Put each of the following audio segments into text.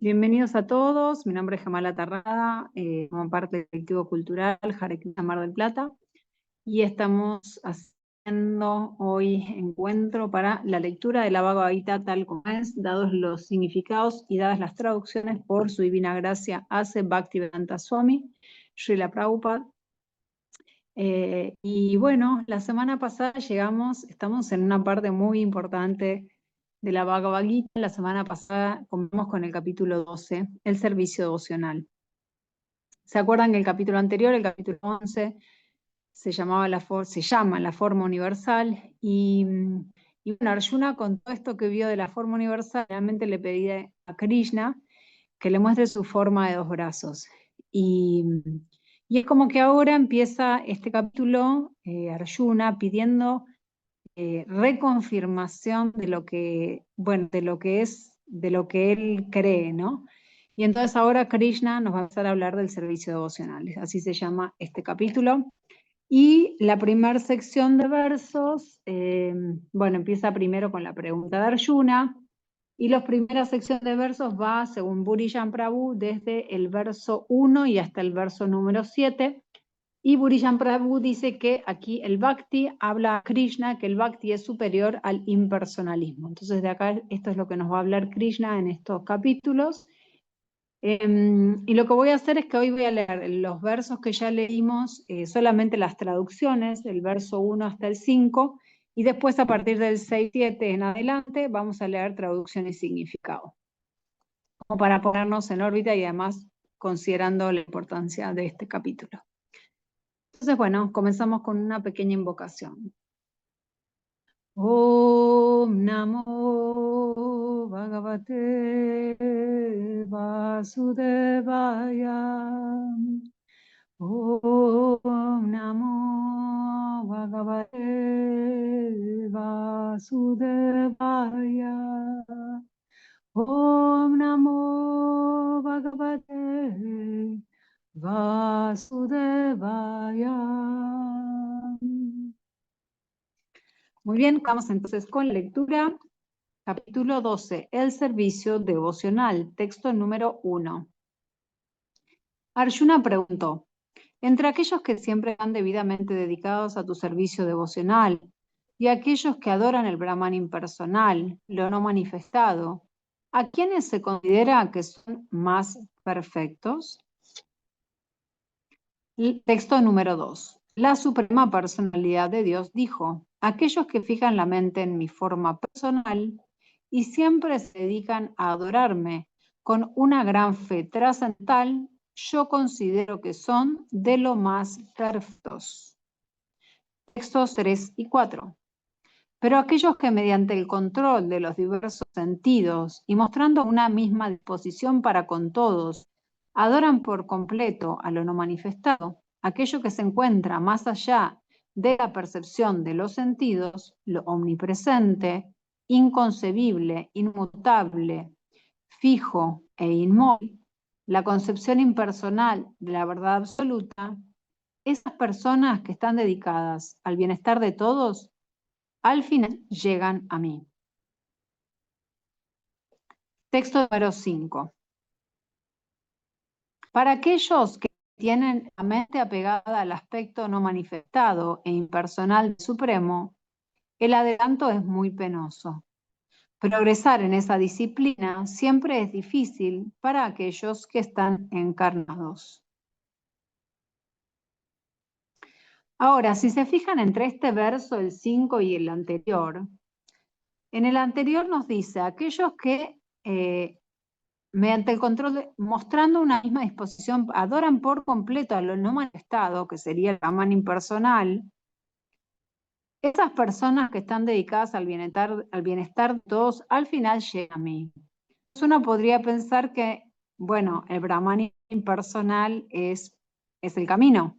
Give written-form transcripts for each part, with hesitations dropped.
Bienvenidos a todos, mi nombre es Jamala Tarrada, como parte del colectivo cultural Hare Krishna Mar del Plata, y estamos haciendo hoy encuentro para la lectura de la Bhagavad Gita tal como es, dados los significados y dadas las traducciones por su divina gracia hace Bhaktivedanta Swami, Srila Prabhupada. Y bueno, la semana pasada estamos en una parte muy importante de la Bhagavad Gita. La semana pasada comenzamos con el capítulo 12, el servicio devocional. ¿Se acuerdan que el capítulo anterior, el capítulo 11, se llama la forma universal? Y bueno, Arjuna, con todo esto que vio de la forma universal, realmente le pedía a Krishna que le muestre su forma de dos brazos. Y es como que ahora empieza este capítulo, Arjuna pidiendo reconfirmación de lo que, bueno, de lo que él cree, ¿no? Y entonces ahora Krishna nos va a empezar a hablar del servicio devocional, así se llama este capítulo. Y la primera sección de versos, bueno, empieza primero con la pregunta de Arjuna, y la primera sección de versos va, según Burijan Prabhu, desde el verso 1 y hasta el verso número 7. Y Burijan Prabhu dice que aquí el Bhakti habla a Krishna, que el Bhakti es superior al impersonalismo. Entonces de acá esto es lo que nos va a hablar Krishna en estos capítulos. Y lo que voy a hacer es que hoy voy a leer los versos que ya leímos, solamente las traducciones, del verso 1 hasta el 5, y después a partir del 6-7 en adelante vamos a leer traducción y significado, como para ponernos en órbita y además considerando la importancia de este capítulo. Entonces, bueno, comenzamos con una pequeña invocación. Om Namo Bhagavate Vasudevaya. Om Namo Bhagavate Vasudevaya. Om Namo Bhagavate Vasudevaya. Muy bien, vamos entonces con lectura. Capítulo 12, el servicio devocional, texto número 1. Arjuna preguntó, entre aquellos que siempre van debidamente dedicados a tu servicio devocional y aquellos que adoran el Brahman impersonal, lo no manifestado, ¿a quiénes se considera que son más perfectos? Texto número 2. La Suprema Personalidad de Dios dijo, aquellos que fijan la mente en mi forma personal y siempre se dedican a adorarme con una gran fe trascendental, yo considero que son de lo más perfectos. Textos 3 y 4. Pero aquellos que mediante el control de los diversos sentidos y mostrando una misma disposición para con todos, adoran por completo a lo no manifestado, aquello que se encuentra más allá de la percepción de los sentidos, lo omnipresente, inconcebible, inmutable, fijo e inmóvil, la concepción impersonal de la verdad absoluta, esas personas que están dedicadas al bienestar de todos, al final llegan a mí. Texto número 5. Para aquellos que tienen la mente apegada al aspecto no manifestado e impersonal del Supremo, el adelanto es muy penoso. Progresar en esa disciplina siempre es difícil para aquellos que están encarnados. Ahora, si se fijan entre este verso, el 5 y el anterior, en el anterior nos dice, aquellos que mediante el control, mostrando una misma disposición, adoran por completo a lo no manifestado, que sería el Brahman impersonal, esas personas que están dedicadas al bienestar de todos, al final llegan a mí. Uno podría pensar que, bueno, el Brahman impersonal es el camino,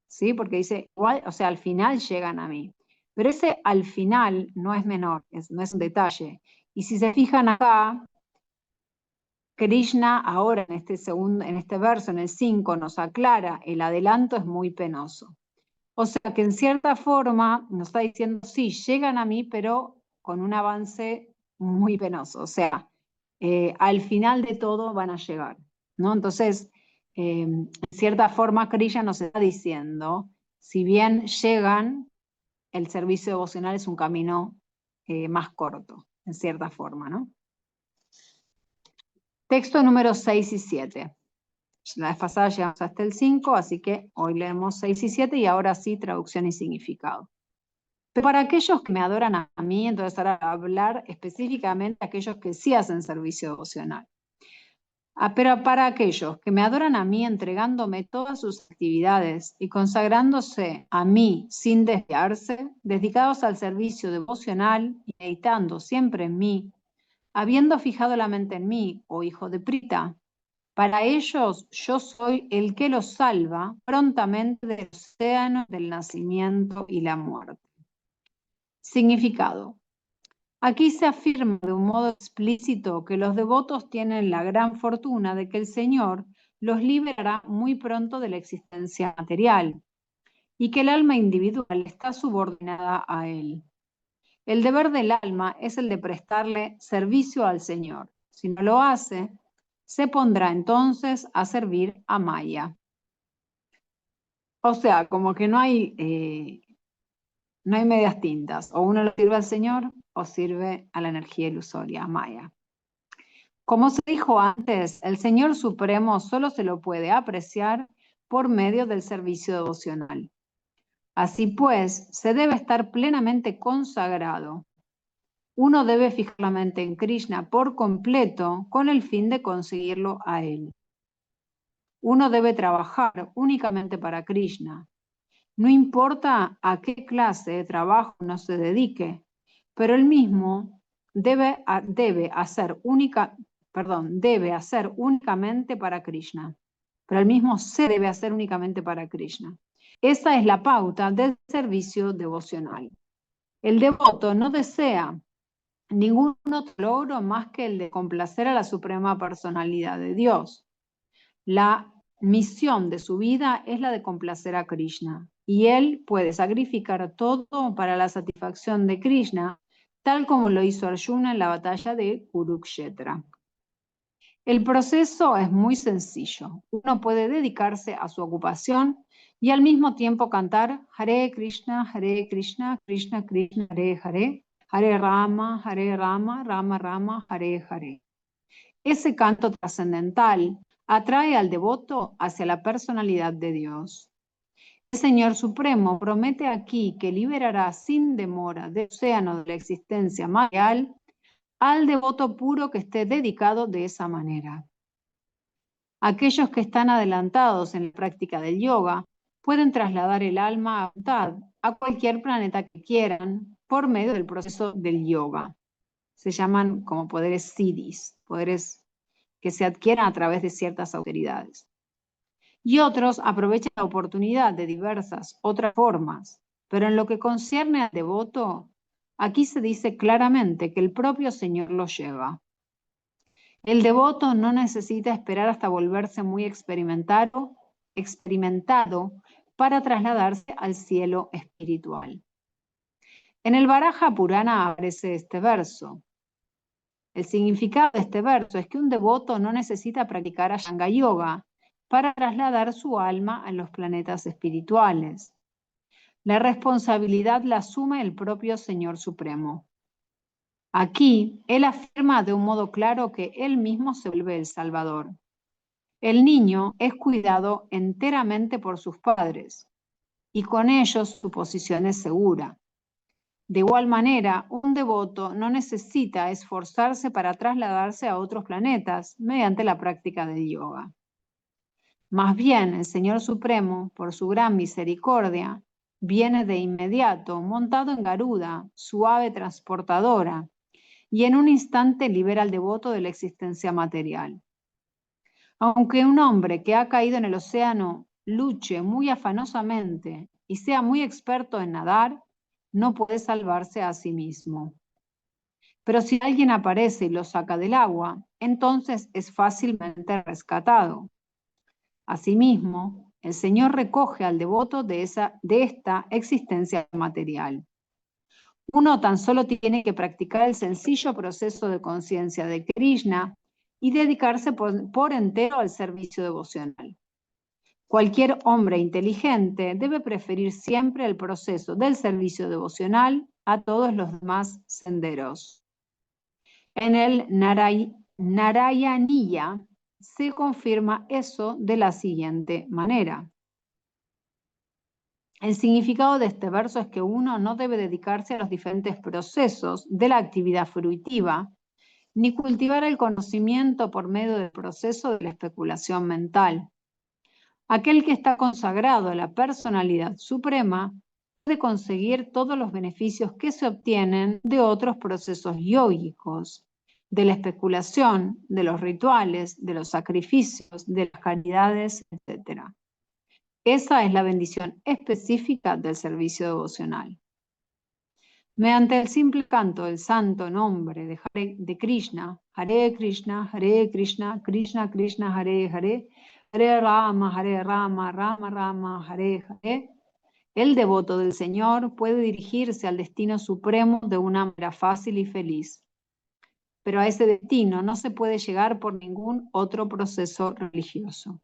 ¿sí? Porque dice, igual, o sea, al final llegan a mí. Pero ese al final no es menor, no es un detalle. Y si se fijan acá, Krishna ahora en este verso, en el 5, nos aclara, el adelanto es muy penoso. O sea que en cierta forma nos está diciendo, sí, llegan a mí, pero con un avance muy penoso. O sea, al final de todo van a llegar, ¿no? Entonces, en cierta forma, Krishna nos está diciendo, si bien llegan, el servicio devocional es un camino más corto, en cierta forma, ¿no? Texto número 6 y 7. La vez pasada llegamos hasta el 5, así que hoy leemos 6 y 7 y ahora sí, traducción y significado. Pero para aquellos que me adoran a mí, entonces ahora voy a hablar específicamente a aquellos que sí hacen servicio devocional. Pero para aquellos que me adoran a mí entregándome todas sus actividades y consagrándose a mí sin desviarse, dedicados al servicio devocional y meditando siempre en mí, habiendo fijado la mente en mí, oh hijo de Prita, para ellos yo soy el que los salva prontamente del océano del nacimiento y la muerte. Significado. Aquí se afirma de un modo explícito que los devotos tienen la gran fortuna de que el Señor los liberará muy pronto de la existencia material y que el alma individual está subordinada a Él. El deber del alma es el de prestarle servicio al Señor. Si no lo hace, se pondrá entonces a servir a Maya. O sea, como que no hay medias tintas. O uno le sirve al Señor o sirve a la energía ilusoria, a Maya. Como se dijo antes, el Señor Supremo solo se lo puede apreciar por medio del servicio devocional. Así pues, se debe estar plenamente consagrado. Uno debe fijar la mente en Krishna por completo con el fin de conseguirlo a él. Uno debe trabajar únicamente para Krishna. No importa a qué clase de trabajo uno se dedique, pero él mismo debe hacer únicamente para Krishna. Pero él mismo se debe hacer únicamente para Krishna. Esa es la pauta del servicio devocional. El devoto no desea ningún otro logro más que el de complacer a la suprema personalidad de Dios. La misión de su vida es la de complacer a Krishna, y él puede sacrificar todo para la satisfacción de Krishna, tal como lo hizo Arjuna en la batalla de Kurukshetra. El proceso es muy sencillo. Uno puede dedicarse a su ocupación y al mismo tiempo cantar Hare Krishna, Krishna Krishna, Hare Hare, Hare Rama, Rama Rama, Hare Hare. Ese canto trascendental atrae al devoto hacia la personalidad de Dios. El Señor Supremo promete aquí que liberará sin demora del océano de la existencia material al devoto puro que esté dedicado de esa manera. Aquellos que están adelantados en la práctica del yoga pueden trasladar el alma a voluntad a cualquier planeta que quieran por medio del proceso del yoga. Se llaman como poderes siddhis, poderes que se adquieran a través de ciertas autoridades. Y otros aprovechan la oportunidad de diversas otras formas, pero en lo que concierne al devoto, aquí se dice claramente que el propio Señor lo lleva. El devoto no necesita esperar hasta volverse muy experimentado para trasladarse al cielo espiritual. En el Varaha Purana aparece este verso. El significado de este verso es que un devoto no necesita practicar Ashtanga Yoga para trasladar su alma a los planetas espirituales. La responsabilidad la asume el propio Señor Supremo. Aquí, él afirma de un modo claro que él mismo se vuelve el Salvador. El niño es cuidado enteramente por sus padres y con ellos su posición es segura. De igual manera, un devoto no necesita esforzarse para trasladarse a otros planetas mediante la práctica de yoga. Más bien, el Señor Supremo, por su gran misericordia, viene de inmediato montado en Garuda, su ave transportadora, y en un instante libera al devoto de la existencia material. Aunque un hombre que ha caído en el océano luche muy afanosamente y sea muy experto en nadar, no puede salvarse a sí mismo. Pero si alguien aparece y lo saca del agua, entonces es fácilmente rescatado. Asimismo, el Señor recoge al devoto de esta existencia material. Uno tan solo tiene que practicar el sencillo proceso de conciencia de Krishna y dedicarse por entero al servicio devocional. Cualquier hombre inteligente debe preferir siempre el proceso del servicio devocional a todos los demás senderos. En el Narayaniya se confirma eso de la siguiente manera. El significado de este verso es que uno no debe dedicarse a los diferentes procesos de la actividad fruitiva, ni cultivar el conocimiento por medio del proceso de la especulación mental. Aquel que está consagrado a la personalidad suprema puede conseguir todos los beneficios que se obtienen de otros procesos yógicos, de la especulación, de los rituales, de los sacrificios, de las caridades, etc. Esa es la bendición específica del servicio devocional. Mediante el simple canto del santo nombre de Krishna, Hare Krishna, Krishna Krishna, Hare Hare, Hare Rama, Rama Rama, Hare Hare, el devoto del Señor puede dirigirse al destino supremo de una manera fácil y feliz. Pero a ese destino no se puede llegar por ningún otro proceso religioso.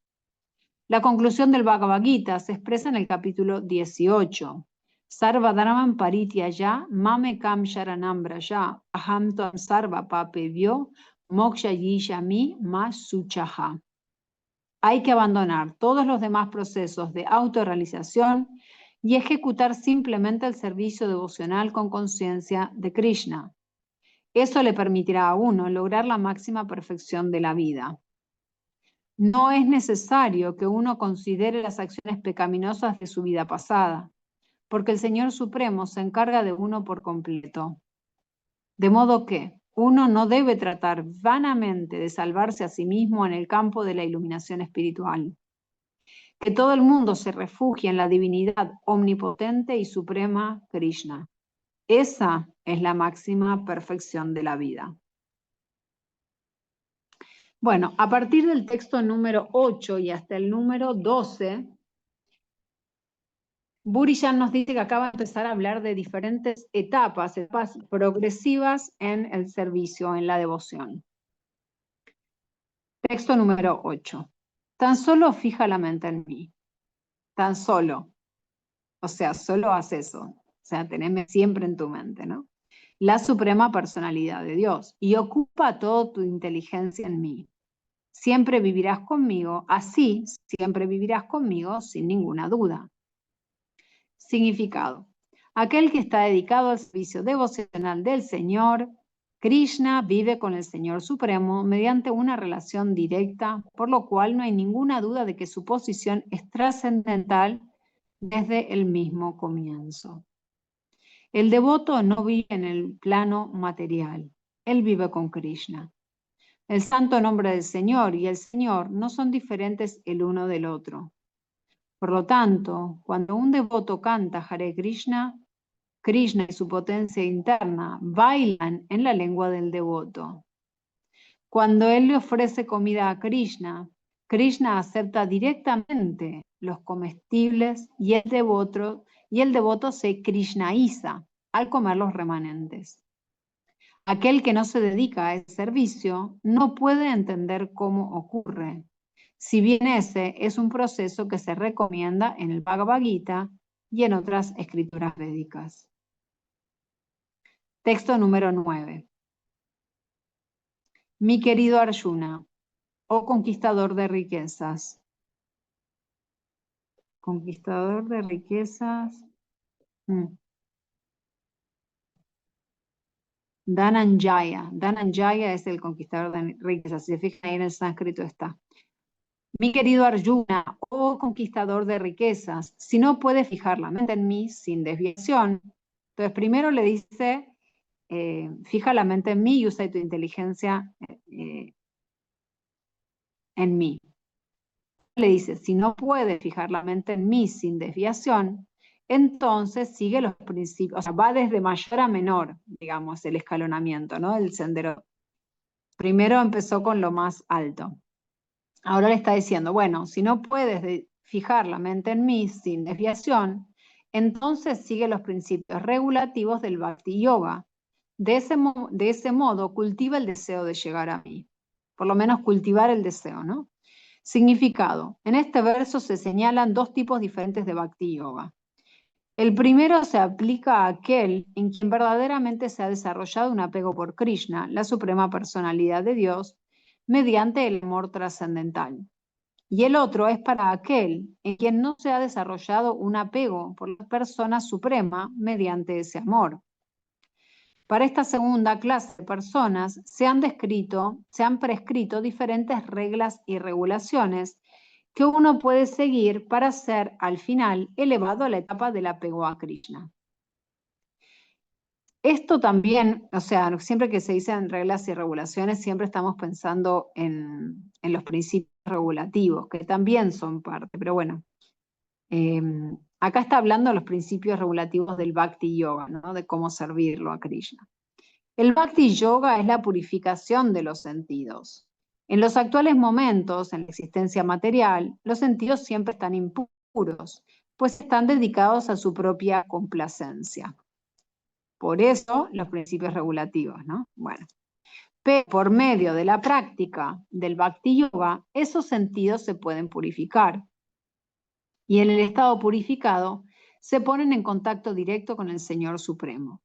La conclusión del Bhagavad Gita se expresa en el capítulo 18. Sarvadharman parityaya mamekam sharanam braja aham tvam sarva papebhyo moksha yishami ma suchaha. Hay que abandonar todos los demás procesos de autorrealización y ejecutar simplemente el servicio devocional con conciencia de Krishna. Eso le permitirá a uno lograr la máxima perfección de la vida. No es necesario que uno considere las acciones pecaminosas de su vida pasada, porque el Señor Supremo se encarga de uno por completo. De modo que uno no debe tratar vanamente de salvarse a sí mismo en el campo de la iluminación espiritual. Que todo el mundo se refugie en la divinidad omnipotente y suprema Krishna. Esa es la máxima perfección de la vida. Bueno, a partir del texto número 8 y hasta el número 12, Burijan nos dice que acaba de empezar a hablar de diferentes etapas progresivas en el servicio, en la devoción. Texto número 8. Tan solo fija la mente en mí. Tan solo. O sea, solo haz eso. O sea, teneme siempre en tu mente, ¿no? La suprema personalidad de Dios. Y ocupa toda tu inteligencia en mí. Siempre vivirás conmigo, así siempre vivirás conmigo sin ninguna duda. Significado. Aquel que está dedicado al servicio devocional del Señor, Krishna vive con el Señor Supremo mediante una relación directa, por lo cual no hay ninguna duda de que su posición es trascendental desde el mismo comienzo. El devoto no vive en el plano material, él vive con Krishna. El santo nombre del Señor y el Señor no son diferentes el uno del otro. Por lo tanto, cuando un devoto canta Hare Krishna, Krishna y su potencia interna bailan en la lengua del devoto. Cuando él le ofrece comida a Krishna, Krishna acepta directamente los comestibles y el devoto se krishnaiza al comer los remanentes. Aquel que no se dedica a ese servicio no puede entender cómo ocurre, si bien ese es un proceso que se recomienda en el Bhagavad Gita y en otras escrituras védicas. Texto número 9. Mi querido Arjuna, oh conquistador de riquezas. Conquistador de riquezas. Dhananjaya es el conquistador de riquezas. Si se fijan ahí en el sánscrito está. Mi querido Arjuna, oh conquistador de riquezas, si no puedes fijar la mente en mí sin desviación. Entonces primero le dice, fija la mente en mí y usa tu inteligencia en mí. Le dice, si no puedes fijar la mente en mí sin desviación, entonces sigue los principios, o sea, va desde mayor a menor, digamos, el escalonamiento, ¿no? El sendero. Primero empezó con lo más alto. Ahora le está diciendo, bueno, si no puedes fijar la mente en mí sin desviación, entonces sigue los principios regulativos del Bhakti Yoga. De ese modo cultiva el deseo de llegar a mí. Por lo menos cultivar el deseo, ¿no? Significado. En este verso se señalan dos tipos diferentes de Bhakti Yoga. El primero se aplica a aquel en quien verdaderamente se ha desarrollado un apego por Krishna, la suprema personalidad de Dios, mediante el amor trascendental. Y el otro es para aquel en quien no se ha desarrollado un apego por la persona suprema mediante ese amor. Para esta segunda clase de personas se han prescrito diferentes reglas y regulaciones que uno puede seguir para ser al final elevado a la etapa del apego a Krishna. Esto también, o sea, siempre que se dicen reglas y regulaciones, siempre estamos pensando en los principios regulativos, que también son parte, pero bueno, acá está hablando de los principios regulativos del Bhakti Yoga, ¿no? De cómo servirlo a Krishna. El Bhakti Yoga es la purificación de los sentidos. En los actuales momentos, en la existencia material, los sentidos siempre están impuros, pues están dedicados a su propia complacencia. Por eso, los principios regulativos, ¿no? Bueno, pero por medio de la práctica del Bhakti Yoga, esos sentidos se pueden purificar. Y en el estado purificado, se ponen en contacto directo con el Señor Supremo.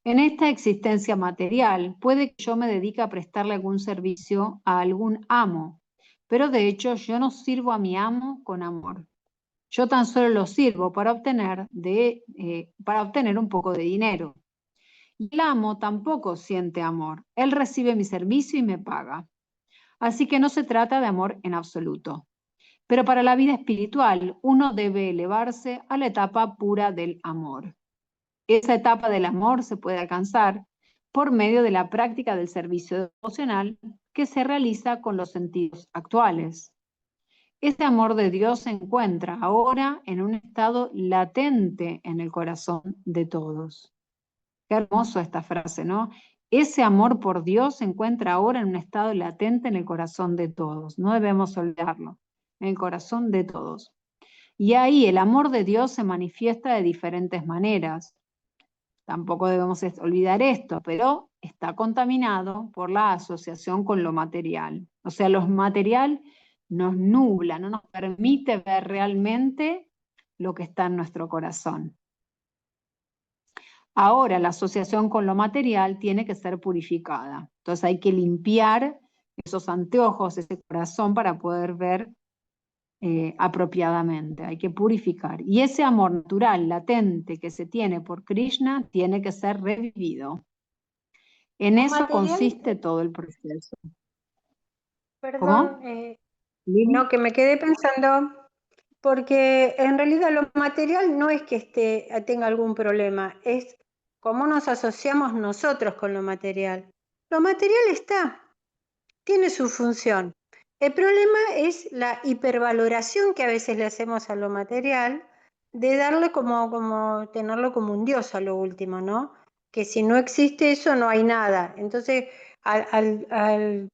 En esta existencia material, puede que yo me dedique a prestarle algún servicio a algún amo, pero de hecho yo no sirvo a mi amo con amor. Yo tan solo lo sirvo para obtener un poco de dinero. Y el amo tampoco siente amor. Él recibe mi servicio y me paga. Así que no se trata de amor en absoluto. Pero para la vida espiritual, uno debe elevarse a la etapa pura del amor. Esa etapa del amor se puede alcanzar por medio de la práctica del servicio devocional que se realiza con los sentidos actuales. Este amor de Dios se encuentra ahora en un estado latente en el corazón de todos. Qué hermoso esta frase, ¿no? Ese amor por Dios se encuentra ahora en un estado latente en el corazón de todos. No debemos olvidarlo, en el corazón de todos. Y ahí el amor de Dios se manifiesta de diferentes maneras. Tampoco debemos olvidar esto, pero está contaminado por la asociación con lo material. O sea, lo material nos nubla, no nos permite ver realmente lo que está en nuestro corazón. Ahora, la asociación con lo material tiene que ser purificada. Entonces hay que limpiar esos anteojos, ese corazón, para poder ver apropiadamente. Hay que purificar. Y ese amor natural, latente, que se tiene por Krishna, tiene que ser revivido. En Lo eso material, consiste todo el proceso. perdón, ¿Cómo? no, que me quedé pensando, porque en realidad lo material no es que tenga algún problema, es cómo nos asociamos nosotros con lo material. Lo material está, tiene su función. El problema es la hipervaloración que a veces le hacemos a lo material, de darle como tenerlo como un dios a lo último, ¿no? Que si no existe eso, no hay nada. Entonces, al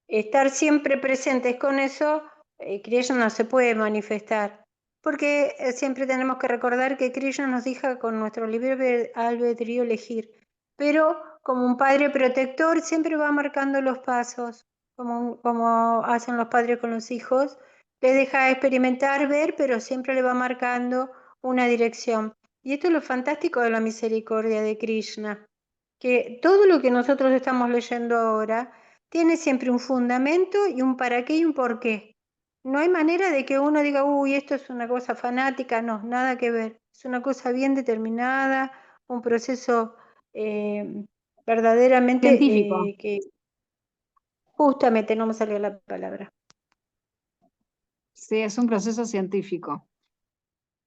estar siempre presentes con eso, Krishna no se puede manifestar. Porque siempre tenemos que recordar que Krishna nos deja con nuestro libre albedrío elegir. Pero como un padre protector siempre va marcando los pasos, como hacen los padres con los hijos. Les deja experimentar, ver, pero siempre le va marcando una dirección. Y esto es lo fantástico de la misericordia de Krishna, que todo lo que nosotros estamos leyendo ahora tiene siempre un fundamento y un para qué y un por qué. No hay manera de que uno diga, uy, esto es una cosa fanática, no, nada que ver. Es una cosa bien determinada, un proceso verdaderamente Científico. que justamente no me salió la palabra. Sí, es un proceso científico.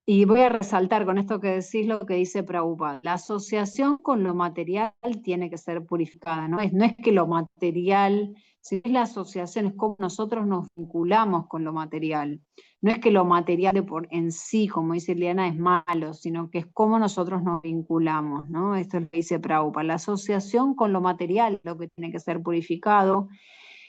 Y voy a resaltar con esto que decís lo que dice Prabhupada. La asociación con lo material tiene que ser purificada, no es que lo material, si es la asociación, es como nosotros nos vinculamos con lo material. No es que lo material en sí, como dice Liana, es malo, sino que es cómo nosotros nos vinculamos, ¿no? Esto es lo que dice Prabhupada. La asociación con lo material es lo que tiene que ser purificado.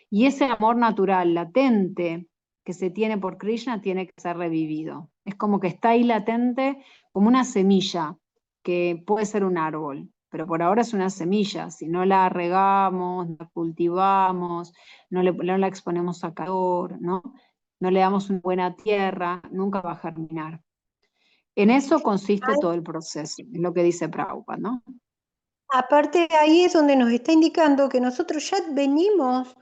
Y ese amor natural, latente, que se tiene por Krishna tiene que ser revivido. Es como que está ahí latente, como una semilla, que puede ser un árbol, pero por ahora es una semilla. Si no la regamos, no la cultivamos, no la exponemos a calor, ¿no? No le damos una buena tierra, nunca va a germinar. En eso consiste todo el proceso, es lo que dice Prabhupada, ¿no? Aparte, ahí es donde nos está indicando que nosotros ya venimos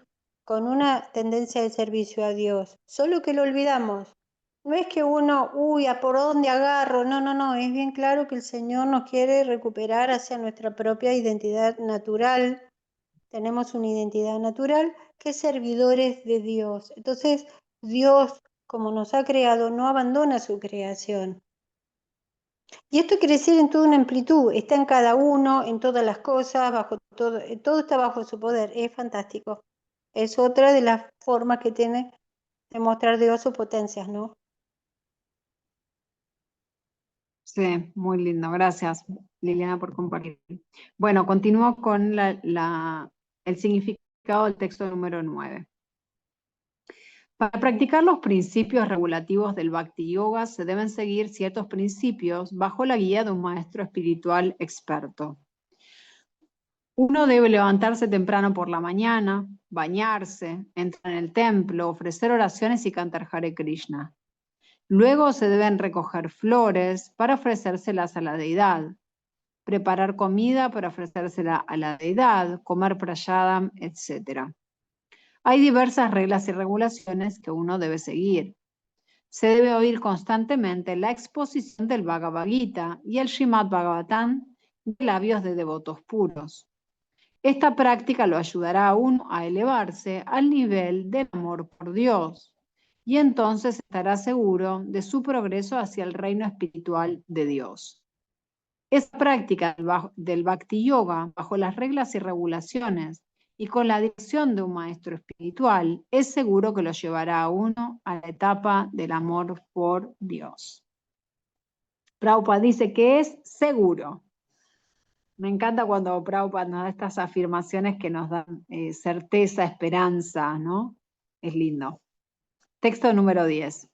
con una tendencia de servicio a Dios, solo que lo olvidamos. No es que uno, uy, ¿a por dónde agarro? No, no, no, es bien claro que el Señor nos quiere recuperar hacia nuestra propia identidad natural. Tenemos una identidad natural que es servidores de Dios. Entonces, Dios, como nos ha creado, no abandona su creación. Y esto quiere decir en toda una amplitud, está en cada uno, en todas las cosas, bajo todo, todo está bajo su poder, es fantástico. Es otra de las formas que tiene de mostrar Dios sus potencias, ¿no? Sí, muy lindo. Gracias, Liliana, por compartir. Bueno, continúo con el significado del texto número 9. Para practicar los principios regulativos del Bhakti Yoga se deben seguir ciertos principios bajo la guía de un maestro espiritual experto. Uno debe levantarse temprano por la mañana, bañarse, entrar en el templo, ofrecer oraciones y cantar Hare Krishna. Luego se deben recoger flores para ofrecérselas a la deidad, preparar comida para ofrecérsela a la deidad, comer prayadam, etc. Hay diversas reglas y regulaciones que uno debe seguir. Se debe oír constantemente la exposición del Bhagavad Gita y el Srimad Bhagavatam de labios de devotos puros. Esta práctica lo ayudará a uno a elevarse al nivel del amor por Dios y entonces estará seguro de su progreso hacia el reino espiritual de Dios. Esta práctica del Bhakti Yoga, bajo las reglas y regulaciones y con la dirección de un maestro espiritual, es seguro que lo llevará a uno a la etapa del amor por Dios. Prabhupada dice que es seguro. Me encanta cuando Prabhupada nos da estas afirmaciones que nos dan certeza, esperanza, ¿no? Es lindo. Texto número 10.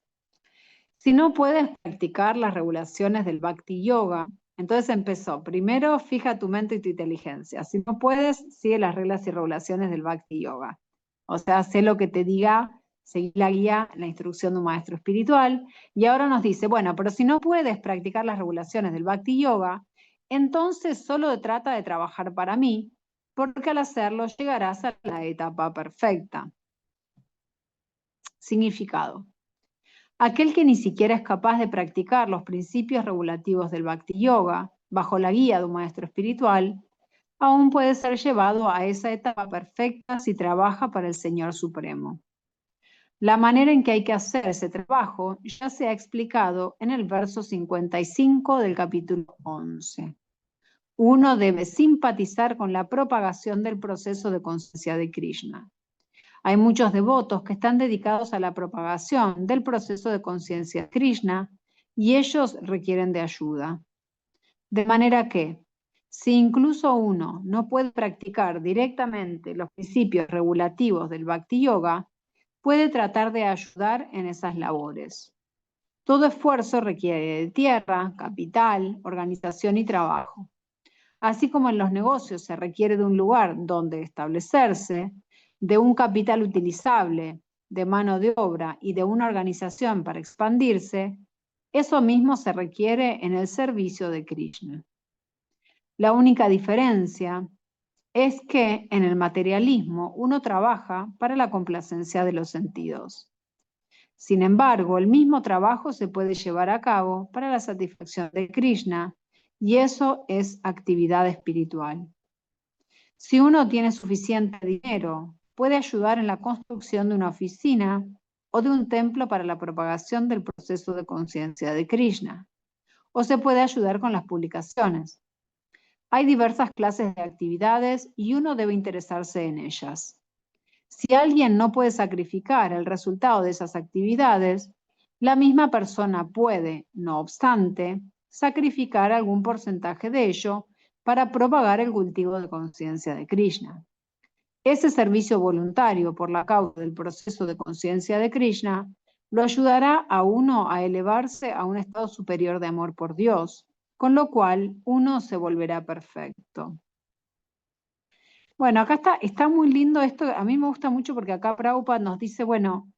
Si no puedes practicar las regulaciones del Bhakti Yoga, entonces empezó. Primero, fija tu mente y tu inteligencia. Si no puedes, sigue las reglas y regulaciones del Bhakti Yoga. O sea, sé lo que te diga, seguí la guía, la instrucción de un maestro espiritual. Y ahora nos dice, bueno, pero si no puedes practicar las regulaciones del Bhakti Yoga, entonces solo trata de trabajar para mí, porque al hacerlo llegarás a la etapa perfecta. Significado. Aquel que ni siquiera es capaz de practicar los principios regulativos del Bhakti Yoga, bajo la guía de un maestro espiritual, aún puede ser llevado a esa etapa perfecta si trabaja para el Señor Supremo. La manera en que hay que hacer ese trabajo ya se ha explicado en el verso 55 del capítulo 11. Uno debe simpatizar con la propagación del proceso de conciencia de Krishna. Hay muchos devotos que están dedicados a la propagación del proceso de conciencia de Krishna y ellos requieren de ayuda. De manera que, si incluso uno no puede practicar directamente los principios regulativos del Bhakti Yoga, puede tratar de ayudar en esas labores. Todo esfuerzo requiere de tierra, capital, organización y trabajo. Así como en los negocios se requiere de un lugar donde establecerse, de un capital utilizable, de mano de obra y de una organización para expandirse, eso mismo se requiere en el servicio de Krishna. La única diferencia es que en el materialismo uno trabaja para la complacencia de los sentidos. Sin embargo, el mismo trabajo se puede llevar a cabo para la satisfacción de Krishna, y eso es actividad espiritual. Si uno tiene suficiente dinero, puede ayudar en la construcción de una oficina o de un templo para la propagación del proceso de conciencia de Krishna, o se puede ayudar con las publicaciones. Hay diversas clases de actividades y uno debe interesarse en ellas. Si alguien no puede sacrificar el resultado de esas actividades, la misma persona puede, no obstante, sacrificar algún porcentaje de ello para propagar el cultivo de conciencia de Krishna. Ese servicio voluntario por la causa del proceso de conciencia de Krishna lo ayudará a uno a elevarse a un estado superior de amor por Dios, con lo cual uno se volverá perfecto. Bueno, acá está muy lindo esto, a mí me gusta mucho porque acá Prabhupada nos dice, bueno,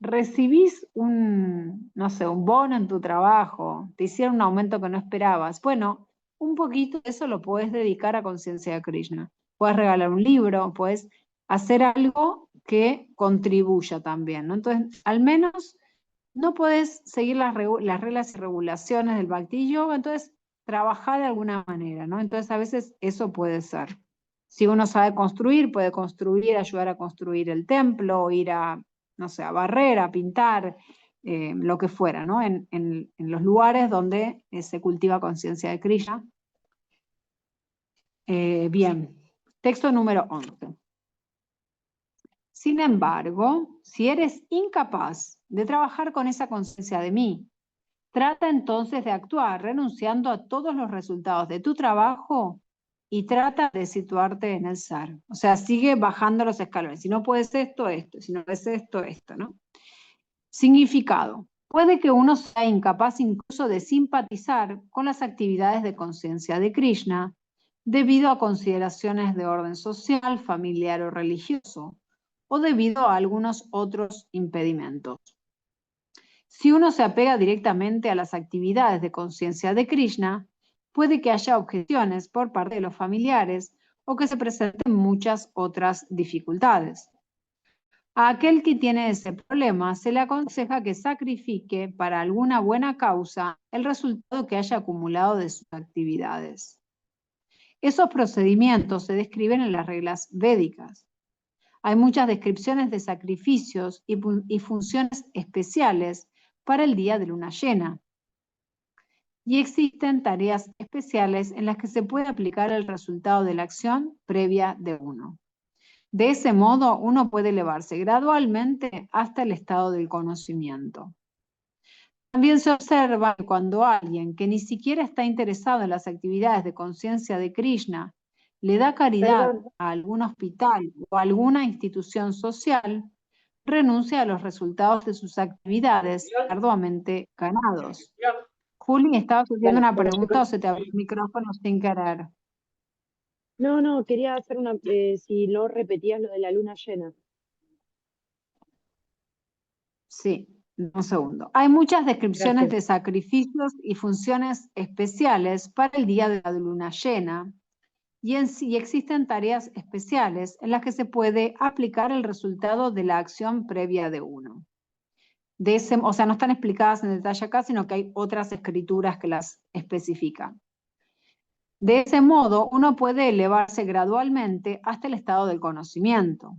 recibís no sé, un bono en tu trabajo, te hicieron un aumento que no esperabas. Bueno, un poquito de eso lo puedes dedicar a conciencia de Krishna. Puedes regalar un libro, puedes hacer algo que contribuya también, ¿no? Entonces, al menos no puedes seguir las reglas y regulaciones del Bhakti Yoga, entonces trabajar de alguna manera, ¿no? Entonces, a veces eso puede ser. Si uno sabe construir, puede construir, ayudar a construir el templo, o ir a, no sé, a barrer, a pintar, lo que fuera, ¿no? En los lugares donde se cultiva conciencia de Krishna. Bien, texto número 11. Sin embargo, si eres incapaz de trabajar con esa conciencia de mí, trata entonces de actuar renunciando a todos los resultados de tu trabajo y trata de situarte en el SAR. O sea, sigue bajando los escalones. Si no puedes esto, esto. Si no puedes esto, esto, ¿no? Significado. Puede que uno sea incapaz incluso de simpatizar con las actividades de conciencia de Krishna debido a consideraciones de orden social, familiar o religioso, o debido a algunos otros impedimentos. Si uno se apega directamente a las actividades de conciencia de Krishna, puede que haya objeciones por parte de los familiares o que se presenten muchas otras dificultades. A aquel que tiene ese problema se le aconseja que sacrifique para alguna buena causa el resultado que haya acumulado de sus actividades. Esos procedimientos se describen en las reglas védicas. Hay muchas descripciones de sacrificios y funciones especiales para el día de luna llena. Y existen tareas especiales en las que se puede aplicar el resultado de la acción previa de uno. De ese modo, uno puede elevarse gradualmente hasta el estado del conocimiento. También se observa que cuando alguien que ni siquiera está interesado en las actividades de conciencia de Krishna le da caridad a algún hospital o a alguna institución social, renuncia a los resultados de sus actividades arduamente ganados. Juli, ¿estabas haciendo una pregunta o se te abrió el micrófono sin querer? No, quería hacer si no repetías lo de la luna llena. Sí, un segundo. Hay muchas descripciones Gracias. de sacrificios y funciones especiales para el día de la luna llena, y existen tareas especiales en las que se puede aplicar el resultado de la acción previa de uno. O sea, no están explicadas en detalle acá, sino que hay otras escrituras que las especifican. De ese modo, uno puede elevarse gradualmente hasta el estado del conocimiento.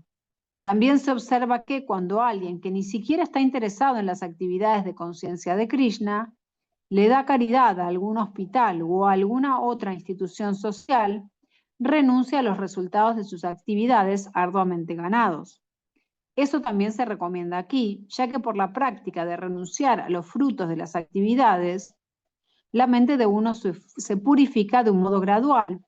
También se observa que cuando alguien que ni siquiera está interesado en las actividades de conciencia de Krishna le da caridad a algún hospital o a alguna otra institución social, renuncia a los resultados de sus actividades arduamente ganados. Eso también se recomienda aquí, ya que por la práctica de renunciar a los frutos de las actividades, la mente de uno se purifica de un modo gradual.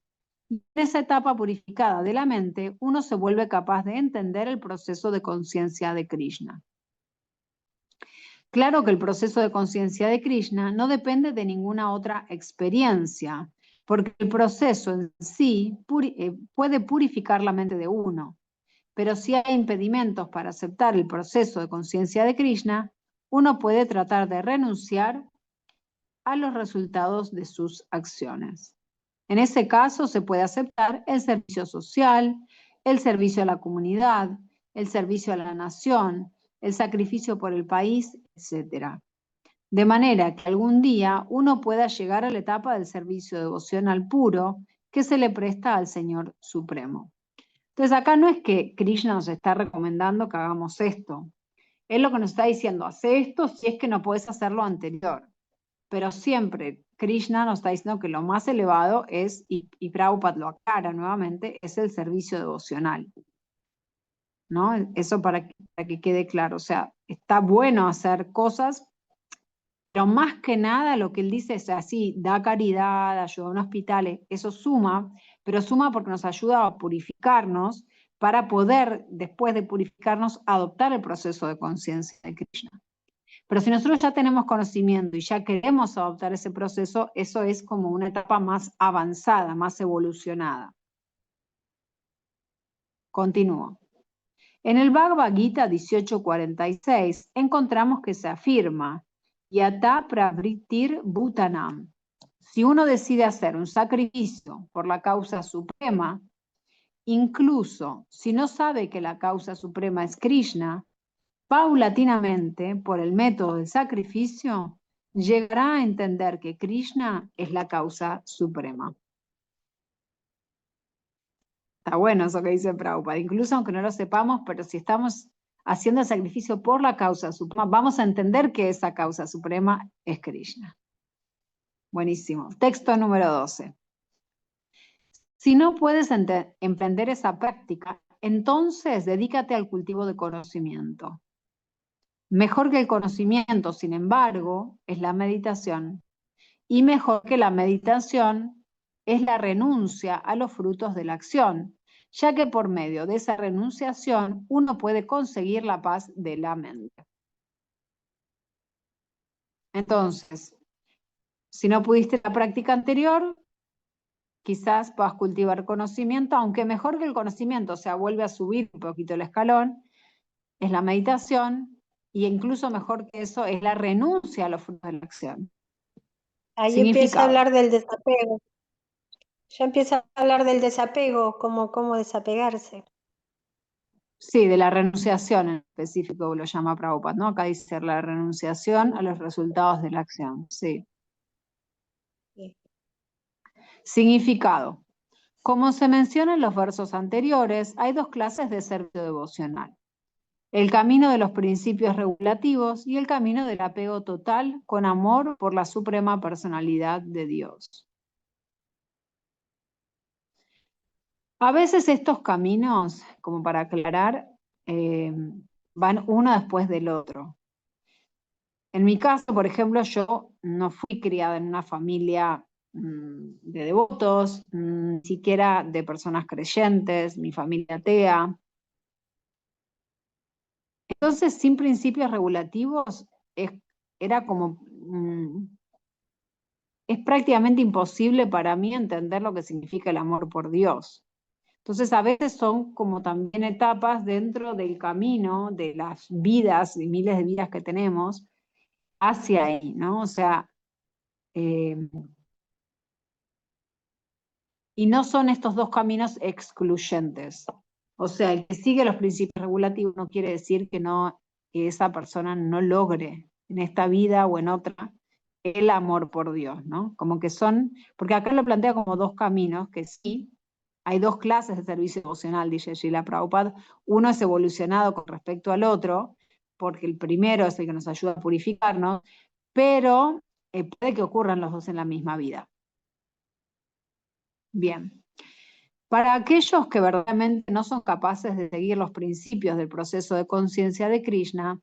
Y en esa etapa purificada de la mente, uno se vuelve capaz de entender el proceso de conciencia de Krishna. Claro que el proceso de conciencia de Krishna no depende de ninguna otra experiencia, porque el proceso en sí puede purificar la mente de uno. Pero si hay impedimentos para aceptar el proceso de conciencia de Krishna, uno puede tratar de renunciar a los resultados de sus acciones. En ese caso se puede aceptar el servicio social, el servicio a la comunidad, el servicio a la nación, el sacrificio por el país, etc. De manera que algún día uno pueda llegar a la etapa del servicio devocional puro que se le presta al Señor Supremo. Entonces acá no es que Krishna nos está recomendando que hagamos esto. Él lo que nos está diciendo, hace esto si es que no puedes hacer lo anterior. Pero siempre Krishna nos está diciendo que lo más elevado es, y Prabhupada lo aclara nuevamente, es el servicio devocional. ¿No? Eso para que quede claro. O sea, está bueno hacer cosas, pero más que nada lo que él dice es así, da caridad, ayuda a un hospital, eso suma, pero suma porque nos ayuda a purificarnos para poder, después de purificarnos, adoptar el proceso de conciencia de Krishna. Pero si nosotros ya tenemos conocimiento y ya queremos adoptar ese proceso, eso es como una etapa más avanzada, más evolucionada. Continúo. En el Bhagavad Gita 18.46 encontramos que se afirma Yata pravrittir bhutanam. Si uno decide hacer un sacrificio por la causa suprema, incluso si no sabe que la causa suprema es Krishna, paulatinamente, por el método del sacrificio, llegará a entender que Krishna es la causa suprema. Está bueno eso que dice Prabhupada, incluso aunque no lo sepamos, pero si estamos haciendo el sacrificio por la causa suprema, vamos a entender que esa causa suprema es Krishna. Buenísimo. Texto número 12. Si no puedes emprender esa práctica, entonces dedícate al cultivo de conocimiento. Mejor que el conocimiento, sin embargo, es la meditación. Y mejor que la meditación es la renuncia a los frutos de la acción, ya que por medio de esa renunciación uno puede conseguir la paz de la mente. Entonces, si no pudiste la práctica anterior, quizás puedas cultivar conocimiento, aunque mejor que el conocimiento, o sea, vuelve a subir un poquito el escalón, es la meditación, y incluso mejor que eso es la renuncia a los frutos de la acción. Ahí empieza a hablar del desapego. Ya empieza a hablar del desapego, cómo desapegarse. Sí, de la renunciación en específico lo llama Prabhupada, ¿no? Acá dice la renunciación a los resultados de la acción, sí. Sí. Significado. Como se menciona en los versos anteriores, hay dos clases de servicio devocional. El camino de los principios regulativos y el camino del apego total con amor por la suprema personalidad de Dios. A veces estos caminos, como para aclarar, van uno después del otro. En mi caso, por ejemplo, yo no fui criada en una familia de devotos, ni siquiera de personas creyentes, mi familia atea. Entonces, sin principios regulativos, era como... es prácticamente imposible para mí entender lo que significa el amor por Dios. Entonces, a veces son como también etapas dentro del camino de las vidas y miles de vidas que tenemos hacia ahí, ¿no? O sea, y no son estos dos caminos excluyentes. O sea, el que sigue los principios regulativos no quiere decir que esa persona no logre en esta vida o en otra el amor por Dios, ¿no? Como que son, porque acá lo plantea como dos caminos, que sí, hay dos clases de servicio devocional, dice Srila Prabhupada. Uno es evolucionado con respecto al otro, porque el primero es el que nos ayuda a purificarnos, pero puede que ocurran los dos en la misma vida. Bien. Para aquellos que verdaderamente no son capaces de seguir los principios del proceso de conciencia de Krishna,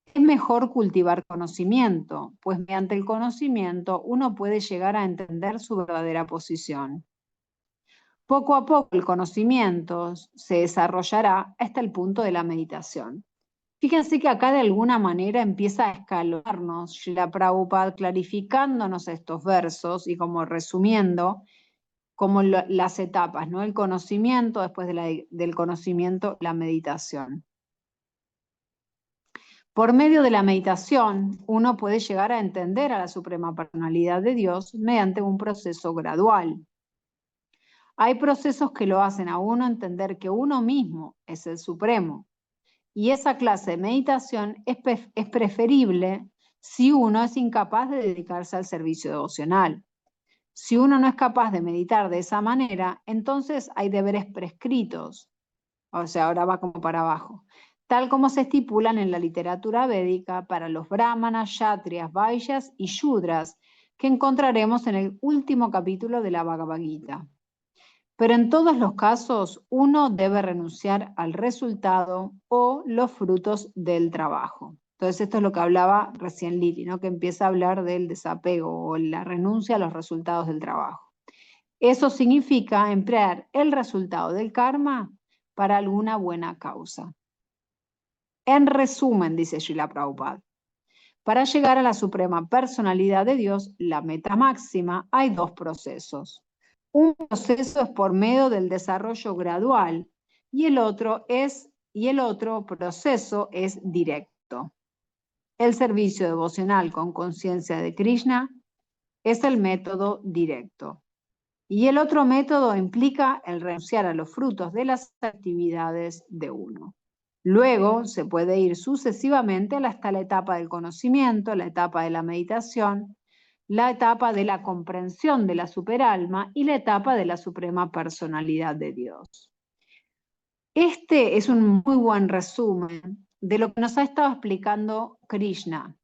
es mejor cultivar conocimiento, pues mediante el conocimiento uno puede llegar a entender su verdadera posición. Poco a poco el conocimiento se desarrollará hasta el punto de la meditación. Fíjense que acá de alguna manera empieza a escalarnos Srila Prabhupada clarificándonos estos versos y como resumiendo como las etapas, ¿no? El conocimiento, después del conocimiento, la meditación. Por medio de la meditación, uno puede llegar a entender a la suprema personalidad de Dios mediante un proceso gradual. Hay procesos que lo hacen a uno entender que uno mismo es el supremo. Y esa clase de meditación es preferible si uno es incapaz de dedicarse al servicio devocional. Si uno no es capaz de meditar de esa manera, entonces hay deberes prescritos. O sea, ahora va como para abajo. Tal como se estipulan en la literatura védica para los brahmanas, kshatriyas, vaishyas y shudras, que encontraremos en el último capítulo de la Bhagavad Gita. Pero en todos los casos, uno debe renunciar al resultado o los frutos del trabajo. Entonces esto es lo que hablaba recién Lili, ¿no? Que empieza a hablar del desapego o la renuncia a los resultados del trabajo. Eso significa emplear el resultado del karma para alguna buena causa. En resumen, dice Srila Prabhupada, para llegar a la suprema personalidad de Dios, la meta máxima, hay dos procesos. Un proceso es por medio del desarrollo gradual y el otro proceso es directo. El servicio devocional con conciencia de Krishna es el método directo. Y el otro método implica el renunciar a los frutos de las actividades de uno. Luego se puede ir sucesivamente hasta la etapa del conocimiento, la etapa de la meditación, la etapa de la comprensión de la superalma y la etapa de la suprema personalidad de Dios. Este es un muy buen resumen de lo que nos ha estado explicando Krishna,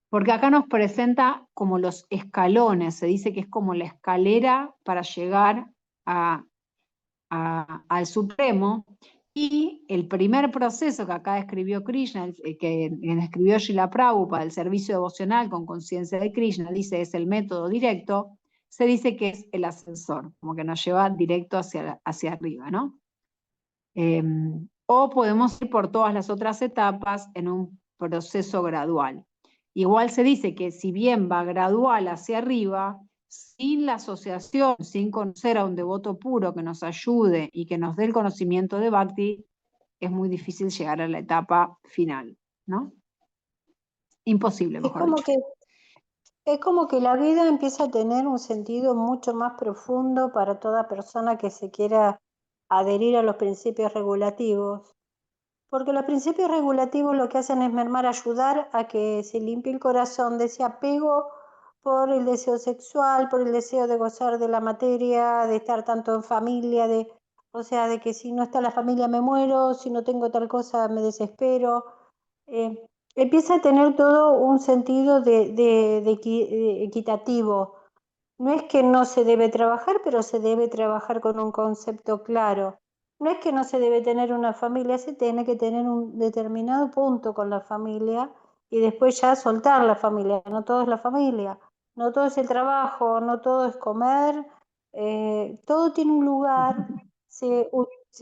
porque acá nos presenta como los escalones, se dice que es como la escalera para llegar al Supremo, y el primer proceso que acá escribió Krishna, que escribió Srila Prabhupada, el servicio devocional con conciencia de Krishna, dice es el método directo, se dice que es el ascensor, como que nos lleva directo hacia arriba, ¿no? O podemos ir por todas las otras etapas en un proceso gradual. Igual se dice que si bien va gradual hacia arriba, sin la asociación, sin conocer a un devoto puro que nos ayude y que nos dé el conocimiento de Bhakti, es muy difícil llegar a la etapa final, ¿no? Imposible, mejor dicho. Es como que la vida empieza a tener un sentido mucho más profundo para toda persona que se quiera adherir a los principios regulativos. Porque los principios regulativos lo que hacen es mermar, ayudar a que se limpie el corazón de ese apego por el deseo sexual, por el deseo de gozar de la materia, de estar tanto en familia, o sea, de que si no está la familia me muero, si no tengo tal cosa me desespero. Empieza a tener todo un sentido de equitativo. No es que no se debe trabajar, pero se debe trabajar con un concepto claro. No es que no se debe tener una familia, se tiene que tener un determinado punto con la familia y después ya soltar la familia. No todo es la familia, no todo es el trabajo, no todo es comer, todo tiene un lugar.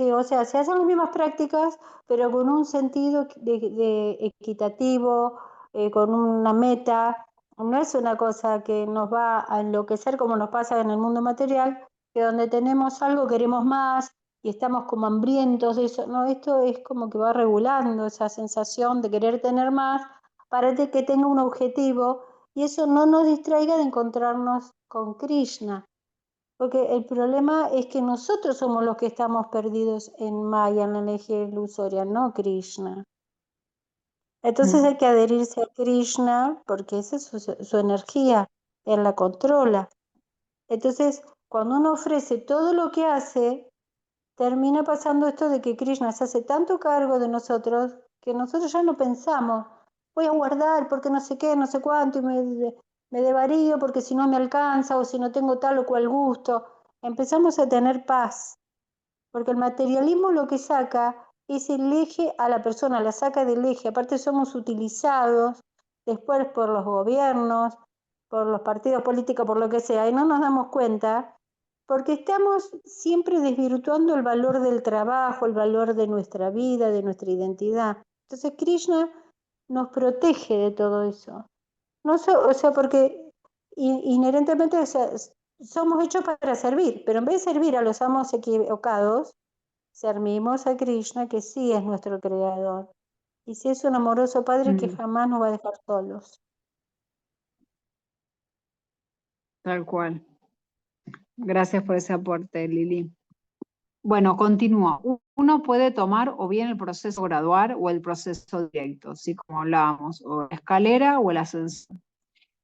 O sea, se hacen las mismas prácticas, pero con un sentido de equitativo, con una meta. No es una cosa que nos va a enloquecer como nos pasa en el mundo material, que donde tenemos algo queremos más y estamos como hambrientos de eso. No, esto es como que va regulando esa sensación de querer tener más para que tenga un objetivo y eso no nos distraiga de encontrarnos con Krishna. Porque el problema es que nosotros somos los que estamos perdidos en Maya, en la energía ilusoria, no Krishna. Entonces hay que adherirse a Krishna porque esa es su energía, él la controla. Entonces, cuando uno ofrece todo lo que hace, termina pasando esto de que Krishna se hace tanto cargo de nosotros que nosotros ya no pensamos, voy a guardar porque no sé qué, no sé cuánto, y me devarío porque si no me alcanza o si no tengo tal o cual gusto. Empezamos a tener paz, porque el materialismo lo que saca es el eje a la persona, la saca del eje. Aparte somos utilizados después por los gobiernos, por los partidos políticos, por lo que sea, y no nos damos cuenta, porque estamos siempre desvirtuando el valor del trabajo, el valor de nuestra vida, de nuestra identidad. Entonces Krishna nos protege de todo eso. No, o sea, porque inherentemente, o sea, somos hechos para servir, pero en vez de servir a los amos equivocados, servimos a Krishna, que sí es nuestro creador. Y sí es un amoroso Padre que jamás nos va a dejar solos. Tal cual. Gracias por ese aporte, Lili. Bueno, continúo. Uno puede tomar o bien el proceso gradual o el proceso directo, así como hablábamos, o la escalera o el ascensor.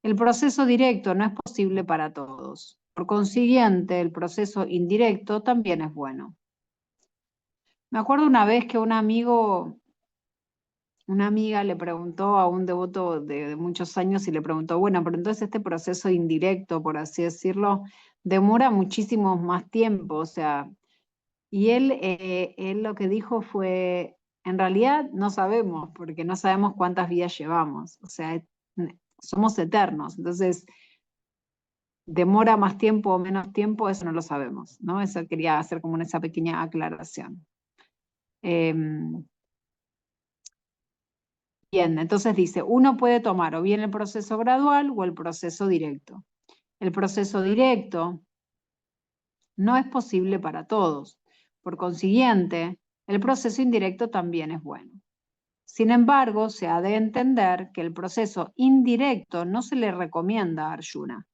El proceso directo no es posible para todos. Por consiguiente, el proceso indirecto también es bueno. Me acuerdo una vez que una amiga le preguntó a un devoto de muchos años y le preguntó, bueno, pero entonces este proceso indirecto, por así decirlo, demora muchísimo más tiempo, o sea, y él lo que dijo fue, en realidad no sabemos, porque no sabemos cuántas vidas llevamos, o sea, somos eternos, entonces demora más tiempo o menos tiempo, eso no lo sabemos, ¿no? Eso quería hacer como esa pequeña aclaración. Bien, entonces dice, uno puede tomar o bien el proceso gradual o el proceso directo. El proceso directo no es posible para todos. Por consiguiente, el proceso indirecto también es bueno. Sin embargo, se ha de entender que el proceso indirecto no se le recomienda a Arjuna,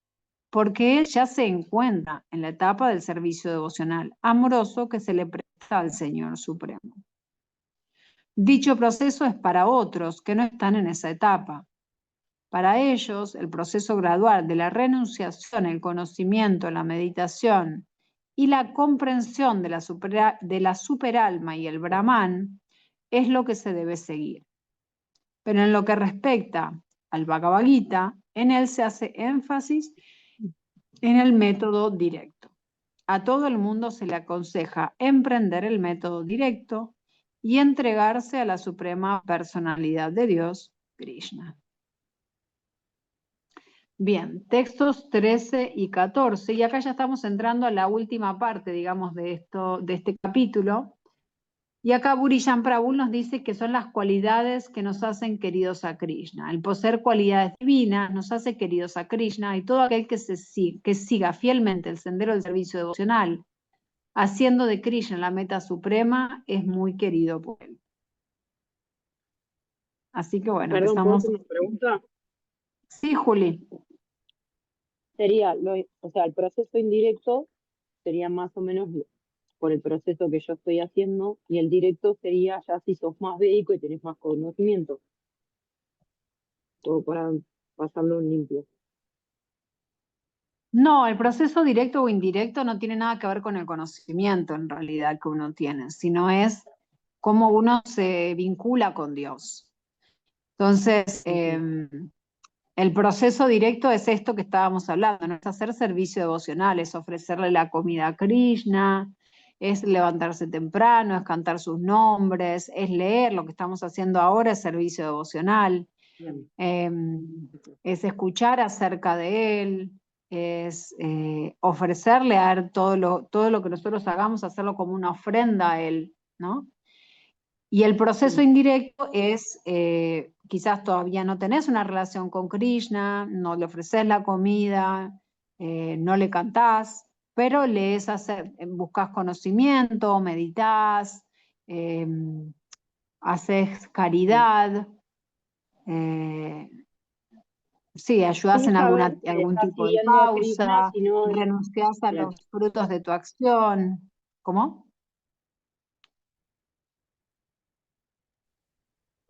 porque él ya se encuentra en la etapa del servicio devocional amoroso que se le presta al Señor Supremo. Dicho proceso es para otros que no están en esa etapa. Para ellos, el proceso gradual de la renunciación, el conocimiento, la meditación y la comprensión de la superalma y el Brahman es lo que se debe seguir. Pero en lo que respecta al Bhagavad Gita, en él se hace énfasis en el método directo. A todo el mundo se le aconseja emprender el método directo y entregarse a la suprema personalidad de Dios, Krishna. Bien, textos 13 y 14, y acá ya estamos entrando a la última parte, digamos, de este capítulo. Y acá Burijan Prabhu nos dice que son las cualidades que nos hacen queridos a Krishna. El poseer cualidades divinas nos hace queridos a Krishna, y todo aquel que siga fielmente el sendero del servicio devocional, haciendo de Krishna la meta suprema, es muy querido por él. Así que bueno, Perdón, ¿puedo empezamos. hacer una pregunta? Sí, Juli. Sería, o sea, el proceso indirecto sería más o menos por el proceso que yo estoy haciendo, y el directo sería ya si sos más védico y tenés más conocimiento, todo para pasarlo en limpio. No, el proceso directo o indirecto no tiene nada que ver con el conocimiento en realidad que uno tiene, sino es cómo uno se vincula con Dios. Entonces, el proceso directo es esto que estábamos hablando, ¿no? Es hacer servicio devocional, es ofrecerle la comida a Krishna, es levantarse temprano, es cantar sus nombres, es leer, lo que estamos haciendo ahora es servicio devocional, es escuchar acerca de él, es ofrecerle a él todo lo que nosotros hagamos, hacerlo como una ofrenda a él, ¿no? Y el proceso indirecto es, quizás todavía no tenés una relación con Krishna, no le ofreces la comida, no le cantás, pero buscas conocimiento, meditas, haces caridad, sí, ayudas Sin en saber que algún estás tipo de siguiendo a Krishna, causa, sino, renuncias a claro, los frutos de tu acción. ¿Cómo?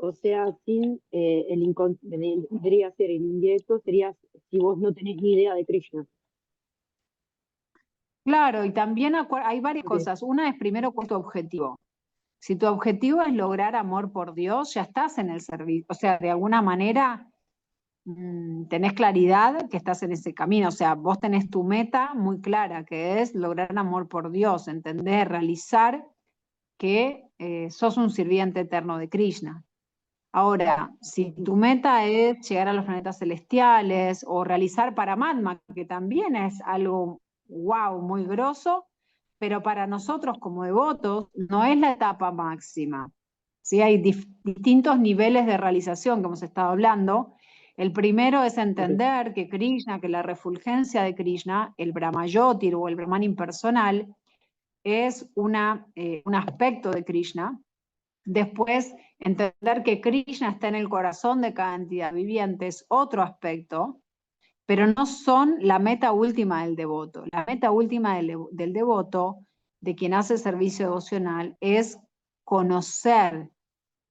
o sea, sin vendría a ser el indirecto, sería si vos no tenés ni idea de Krishna. Claro, y también hay varias Ok. cosas. Una es primero cuál es tu objetivo. Si tu objetivo es lograr amor por Dios, ya estás en el servicio. O sea, de alguna manera tenés claridad que estás en ese camino. O sea, vos tenés tu meta muy clara, que es lograr amor por Dios, entender, realizar que sos un sirviente eterno de Krishna. Ahora, si tu meta es llegar a los planetas celestiales o realizar Paramatma, que también es algo wow, muy grosso, pero para nosotros como devotos no es la etapa máxima. ¿Sí? Hay distintos niveles de realización que hemos estado hablando. El primero es entender que Krishna, que la refulgencia de Krishna, el Brahmayotir o el Brahman impersonal, es un aspecto de Krishna. Después, entender que Krishna está en el corazón de cada entidad viviente es otro aspecto, pero no son la meta última del devoto. La meta última del devoto, de quien hace servicio devocional, es conocer,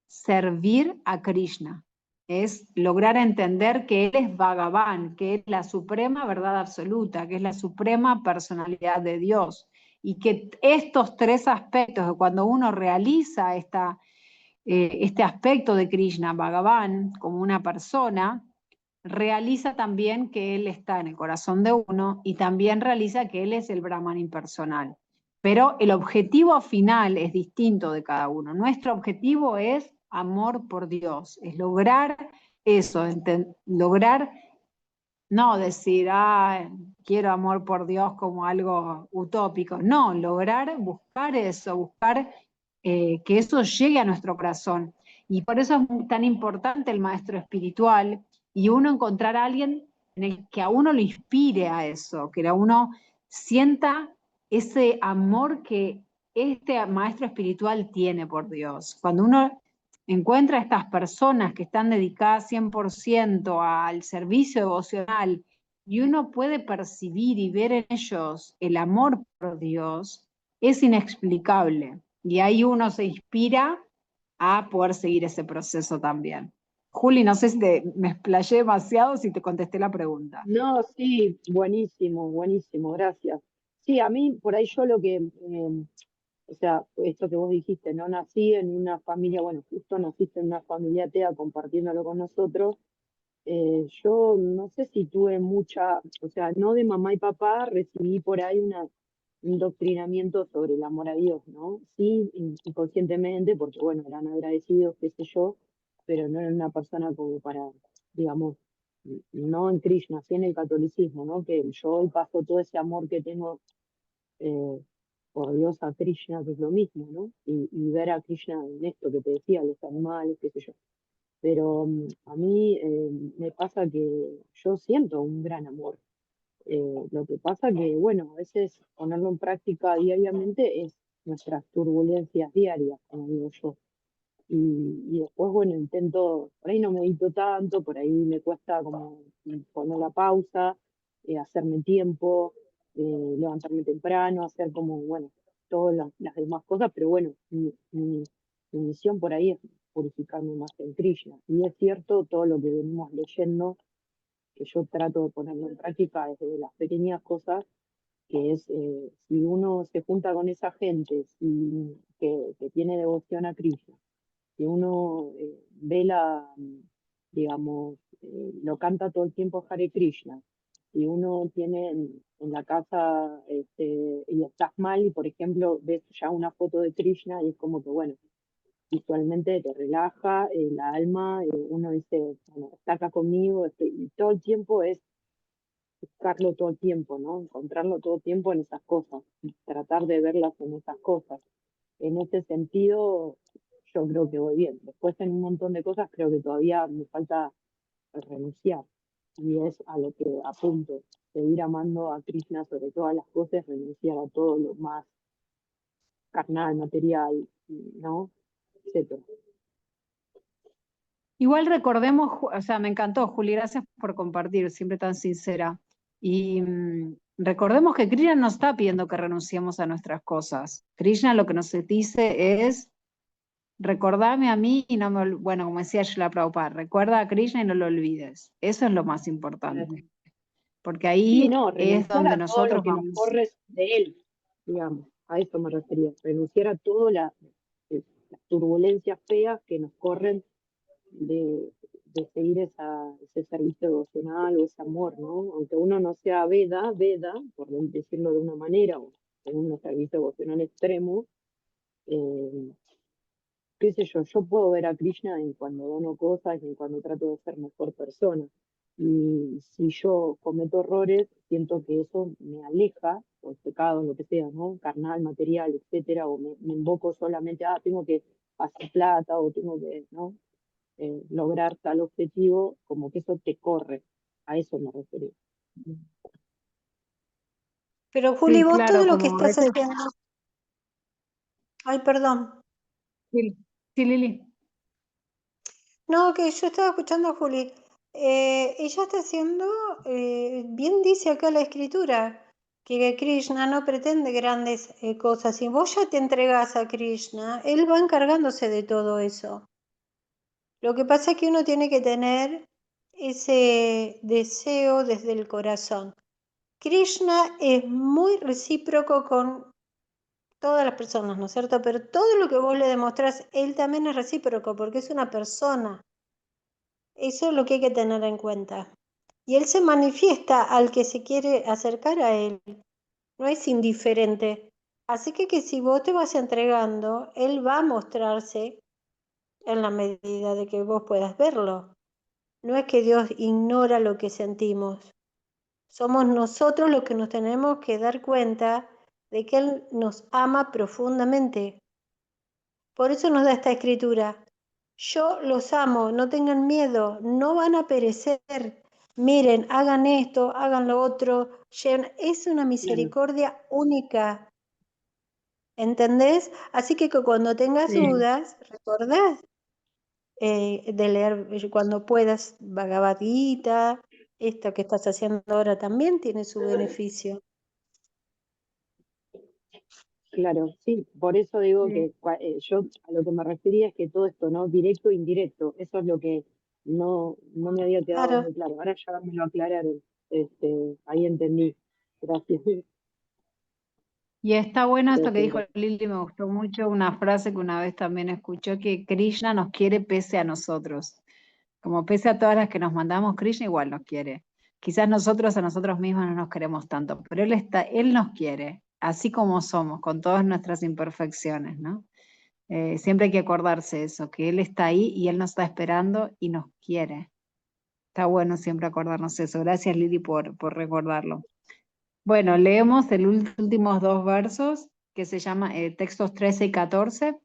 servir a Krishna. Es lograr entender que Él es Bhagavan, que es la suprema verdad absoluta, que es la suprema personalidad de Dios. Y que estos tres aspectos, que cuando uno realiza este aspecto de Krishna, Bhagavan, como una persona, realiza también que Él está en el corazón de uno y también realiza que Él es el Brahman impersonal. Pero el objetivo final es distinto de cada uno. Nuestro objetivo es amor por Dios, es lograr eso, lograr no decir, quiero amor por Dios como algo utópico, no, lograr buscar eso, buscar que eso llegue a nuestro corazón. Y por eso es tan importante el maestro espiritual y uno encontrar a alguien en el que a uno lo inspire a eso, que a uno sienta ese amor que este maestro espiritual tiene por Dios. Cuando uno encuentra a estas personas que están dedicadas 100% al servicio devocional y uno puede percibir y ver en ellos el amor por Dios, es inexplicable. Y ahí uno se inspira a poder seguir ese proceso también. Juli, no sé si me explayé demasiado, si te contesté la pregunta. No, sí, buenísimo, buenísimo, gracias. Sí, a mí por ahí yo lo que, o sea, esto que vos dijiste, no nací en una familia, bueno, justo naciste en una familia atea compartiéndolo con nosotros. Yo no sé si tuve mucha, o sea, no de mamá y papá recibí por ahí un doctrinamiento sobre el amor a Dios, ¿no? Sí, inconscientemente, porque bueno, eran agradecidos, qué sé yo, pero no era una persona como para, digamos, no en Krishna, sí en el catolicismo, ¿no? Que yo hoy paso todo ese amor que tengo eh, por Dios a Krishna, que es lo mismo, ¿no? Y ver a Krishna en esto que te decía, los animales, qué sé yo. Pero a mí me pasa que yo siento un gran amor. Lo que pasa que, bueno, a veces ponerlo en práctica diariamente es nuestras turbulencias diarias, como digo yo. Y después, bueno, intento, por ahí no medito tanto, por ahí me cuesta como poner la pausa, hacerme tiempo, levantarme temprano, hacer como, bueno, todas las demás cosas, pero bueno, mi misión por ahí es purificarme más en Krishna. Y es cierto todo lo que venimos leyendo, que yo trato de ponerlo en práctica desde las pequeñas cosas, que es si uno se junta con esa gente que tiene devoción a Krishna, si uno ve digamos, lo canta todo el tiempo Hare Krishna, si uno tiene en la casa y estás mal y por ejemplo ves ya una foto de Krishna y es como que bueno, visualmente te relaja la alma, uno dice, bueno, está acá conmigo, y todo el tiempo es buscarlo todo el tiempo, ¿no? Encontrarlo todo el tiempo en esas cosas, tratar de verlas en esas cosas. En ese sentido, yo creo que voy bien. Después en un montón de cosas creo que todavía me falta renunciar. Y es a lo que apunto, seguir amando a Krishna sobre todas las cosas, renunciar a todo lo más carnal, material, ¿no? Etcétera. Igual recordemos, o sea, me encantó, Juli, gracias por compartir, siempre tan sincera. Y recordemos que Krishna nos está pidiendo que renunciemos a nuestras cosas. Krishna lo que nos dice es, recordame a mí y no me bueno, como decía Shila Prabhupada, recuerda a Krishna y no lo olvides. Eso es lo más importante, porque Sí, ahí no, es renunciar donde a todo lo nosotros que nos vamos. corre de él, digamos, a eso me refería, renunciar a todas las turbulencias feas que nos corren de seguir ese servicio devocional o ese amor, ¿no? Aunque uno no sea Veda, por decirlo de una manera, o en un servicio devocional extremo, eh, qué sé yo puedo ver a Krishna en cuando dono cosas y en cuando trato de ser mejor persona. Y si yo cometo errores, siento que eso me aleja, o pecado, lo que sea, ¿no? Carnal, material, etcétera, o me invoco solamente, tengo que hacer plata, o tengo que, ¿no? Lograr tal objetivo, como que eso te corre. A eso me refería. Pero Juli, Sí, vos todo claro, lo que como estás veces. haciendo, ay, perdón. Sí, sí, Lili. No, que yo estaba escuchando a Juli. Ella está haciendo, bien dice acá la escritura, que Krishna no pretende grandes cosas. Si vos ya te entregás a Krishna, él va encargándose de todo eso. Lo que pasa es que uno tiene que tener ese deseo desde el corazón. Krishna es muy recíproco con todas las personas, ¿no es cierto? Pero todo lo que vos le demostrás, él también es recíproco porque es una persona. Eso es lo que hay que tener en cuenta. Y él se manifiesta al que se quiere acercar a él. No es indiferente. Así que si vos te vas entregando, él va a mostrarse en la medida de que vos puedas verlo. No es que Dios ignora lo que sentimos. Somos nosotros los que nos tenemos que dar cuenta de que Él nos ama profundamente. Por eso nos da esta escritura. Yo los amo, no tengan miedo, no van a perecer. Miren, hagan esto, hagan lo otro. Es una misericordia única. ¿Entendés? Así que cuando tengas Sí. dudas, recordá de leer cuando puedas Bhagavad Gita. Esto que estás haciendo ahora también tiene su beneficio. Claro, sí, por eso digo Sí. que yo a lo que me refería es que todo esto, ¿no? Directo e indirecto, eso es lo que no me había quedado Claro. muy claro. Ahora ya me lo aclararon, ahí entendí. Gracias. Y está bueno esto que Gracias, dijo gracias. Lili, me gustó mucho una frase que una vez también escuchó, que Krishna nos quiere pese a nosotros. Como pese a todas las que nos mandamos, Krishna igual nos quiere. Quizás nosotros a nosotros mismos no nos queremos tanto, pero él nos quiere, así como somos, con todas nuestras imperfecciones, ¿no? Siempre hay que acordarse eso, que Él está ahí y Él nos está esperando y nos quiere. Está bueno siempre acordarnos eso. Gracias, Lili, por recordarlo. Bueno, leemos los últimos dos versos, que se llama textos 13 y 14.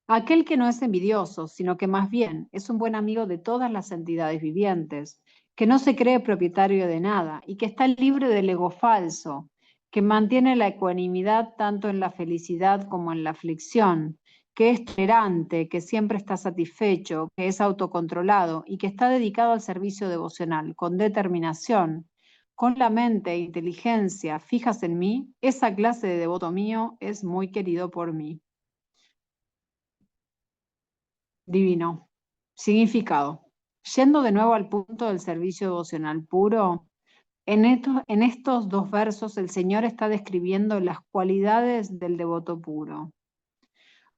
Aquel que no es envidioso, sino que más bien es un buen amigo de todas las entidades vivientes, que no se cree propietario de nada y que está libre del ego falso, que mantiene la ecuanimidad tanto en la felicidad como en la aflicción, que es tolerante, que siempre está satisfecho, que es autocontrolado y que está dedicado al servicio devocional con determinación, con la mente e inteligencia fijas en mí, esa clase de devoto mío es muy querido por mí. Divino. Significado. Yendo de nuevo al punto del servicio devocional puro, en estos dos versos el Señor está describiendo las cualidades del devoto puro.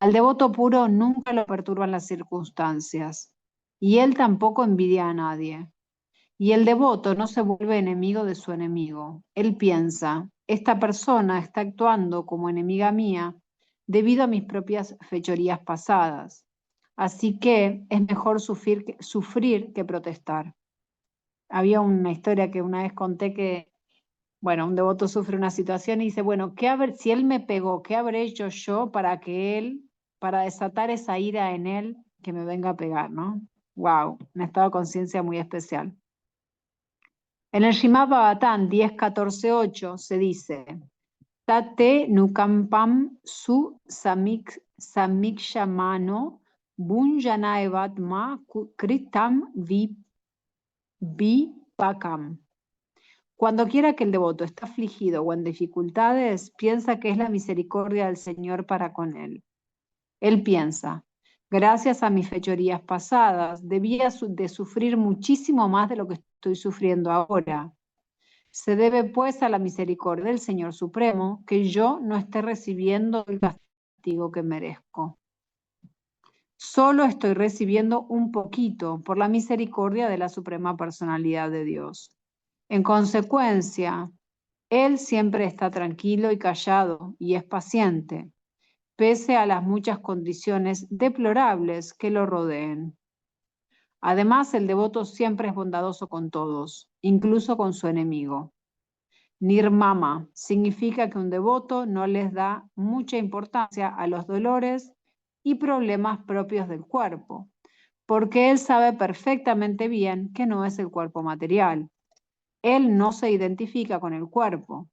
Al devoto puro nunca lo perturban las circunstancias, y él tampoco envidia a nadie. Y el devoto no se vuelve enemigo de su enemigo. Él piensa, esta persona está actuando como enemiga mía debido a mis propias fechorías pasadas. Así que es mejor sufrir que protestar. Había una historia que una vez conté que, bueno, un devoto sufre una situación y dice, bueno, si él me pegó, ¿qué habré hecho yo para desatar esa ira en él que me venga a pegar, ¿no? Wow, un estado de conciencia muy especial. En el Srimad Bhagavatam 10.14.8 se dice, Tate nukampam su samikshamano bunjanaevatma kritam vipakam. Cuando quiera que el devoto esté afligido o en dificultades, piensa que es la misericordia del Señor para con él. Él piensa, gracias a mis fechorías pasadas, debía de sufrir muchísimo más de lo que estoy sufriendo ahora. Se debe pues a la misericordia del Señor Supremo que yo no esté recibiendo el castigo que merezco. Solo estoy recibiendo un poquito por la misericordia de la Suprema Personalidad de Dios. En consecuencia, Él siempre está tranquilo y callado y es paciente, pese a las muchas condiciones deplorables que lo rodeen. Además, el devoto siempre es bondadoso con todos, incluso con su enemigo. Nirmama significa que un devoto no les da mucha importancia a los dolores y problemas propios del cuerpo, porque él sabe perfectamente bien que no es el cuerpo material. Él no se identifica con el cuerpo.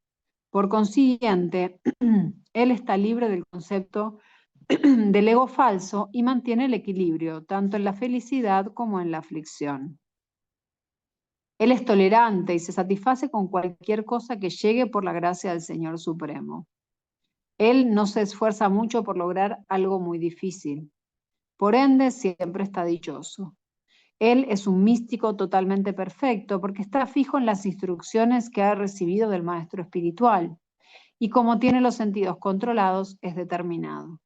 Por consiguiente, él está libre del concepto del ego falso y mantiene el equilibrio tanto en la felicidad como en la aflicción. Él es tolerante y se satisface con cualquier cosa que llegue por la gracia del Señor Supremo. Él no se esfuerza mucho por lograr algo muy difícil. Por ende, siempre está dichoso. Él es un místico totalmente perfecto porque está fijo en las instrucciones que ha recibido del maestro espiritual y como tiene los sentidos controlados, es determinado.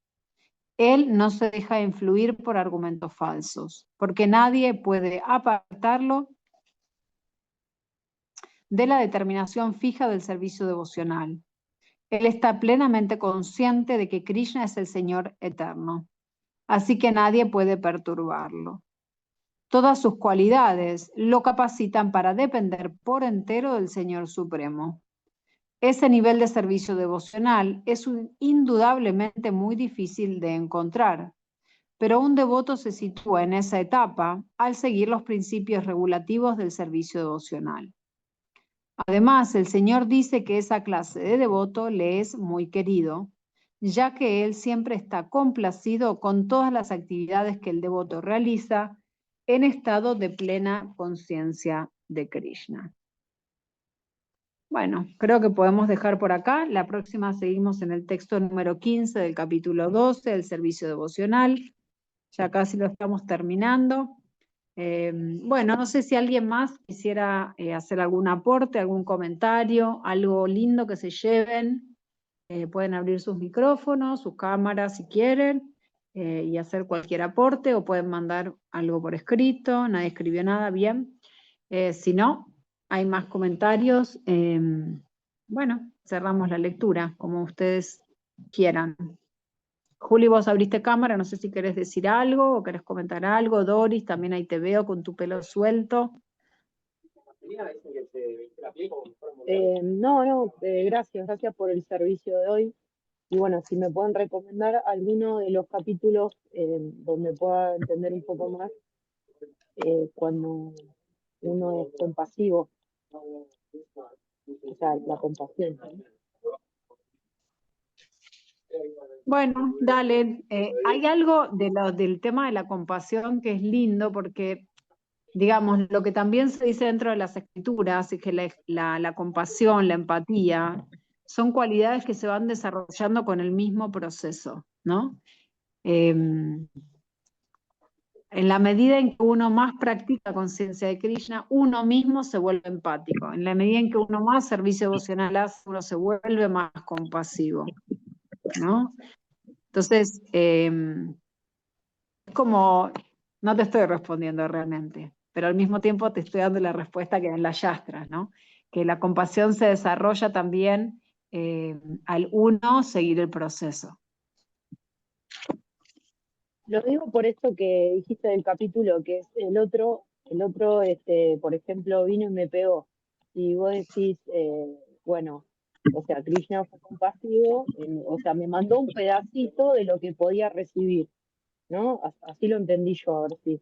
Él no se deja influir por argumentos falsos, porque nadie puede apartarlo de la determinación fija del servicio devocional. Él está plenamente consciente de que Krishna es el Señor eterno, así que nadie puede perturbarlo. Todas sus cualidades lo capacitan para depender por entero del Señor Supremo. ese nivel de servicio devocional es indudablemente muy difícil de encontrar, pero un devoto se sitúa en esa etapa al seguir los principios regulativos del servicio devocional. Además, el Señor dice que esa clase de devoto le es muy querido, ya que Él siempre está complacido con todas las actividades que el devoto realiza en estado de plena conciencia de Krishna. Bueno, creo que podemos dejar por acá. La próxima seguimos en el texto número 15 del capítulo 12, el servicio devocional. Ya casi lo estamos terminando. Bueno, no sé si alguien más quisiera hacer algún aporte, algún comentario, algo lindo que se lleven. Pueden abrir sus micrófonos, sus cámaras si quieren, y hacer cualquier aporte, o pueden mandar algo por escrito. Nadie escribió nada, bien. Si no, hay más comentarios. Bueno, cerramos la lectura, como ustedes quieran. Juli, vos abriste cámara, no sé si querés decir algo o querés comentar algo. Doris, también ahí te veo con tu pelo suelto. Gracias por el servicio de hoy. Y bueno, si me pueden recomendar alguno de los capítulos donde pueda entender un poco más cuando uno es compasivo, o sea, la compasión. Bueno, dale. Hay algo del tema de la compasión que es lindo porque, digamos, lo que también se dice dentro de las escrituras es que la compasión, la empatía, son cualidades que se van desarrollando con el mismo proceso, ¿no? En la medida en que uno más practica conciencia de Krishna, uno mismo se vuelve empático. En la medida en que uno más servicio devocional hace, uno se vuelve más compasivo, ¿no? Entonces, es como, no te estoy respondiendo realmente, pero al mismo tiempo te estoy dando la respuesta que en las yastras, ¿no? Que la compasión se desarrolla también al uno seguir el proceso. Lo digo por esto que dijiste del capítulo, que es el otro, por ejemplo, vino y me pegó. Y vos decís, bueno, o sea, Krishna fue compasivo, o sea, me mandó un pedacito de lo que podía recibir, ¿no? Así lo entendí yo, a ver si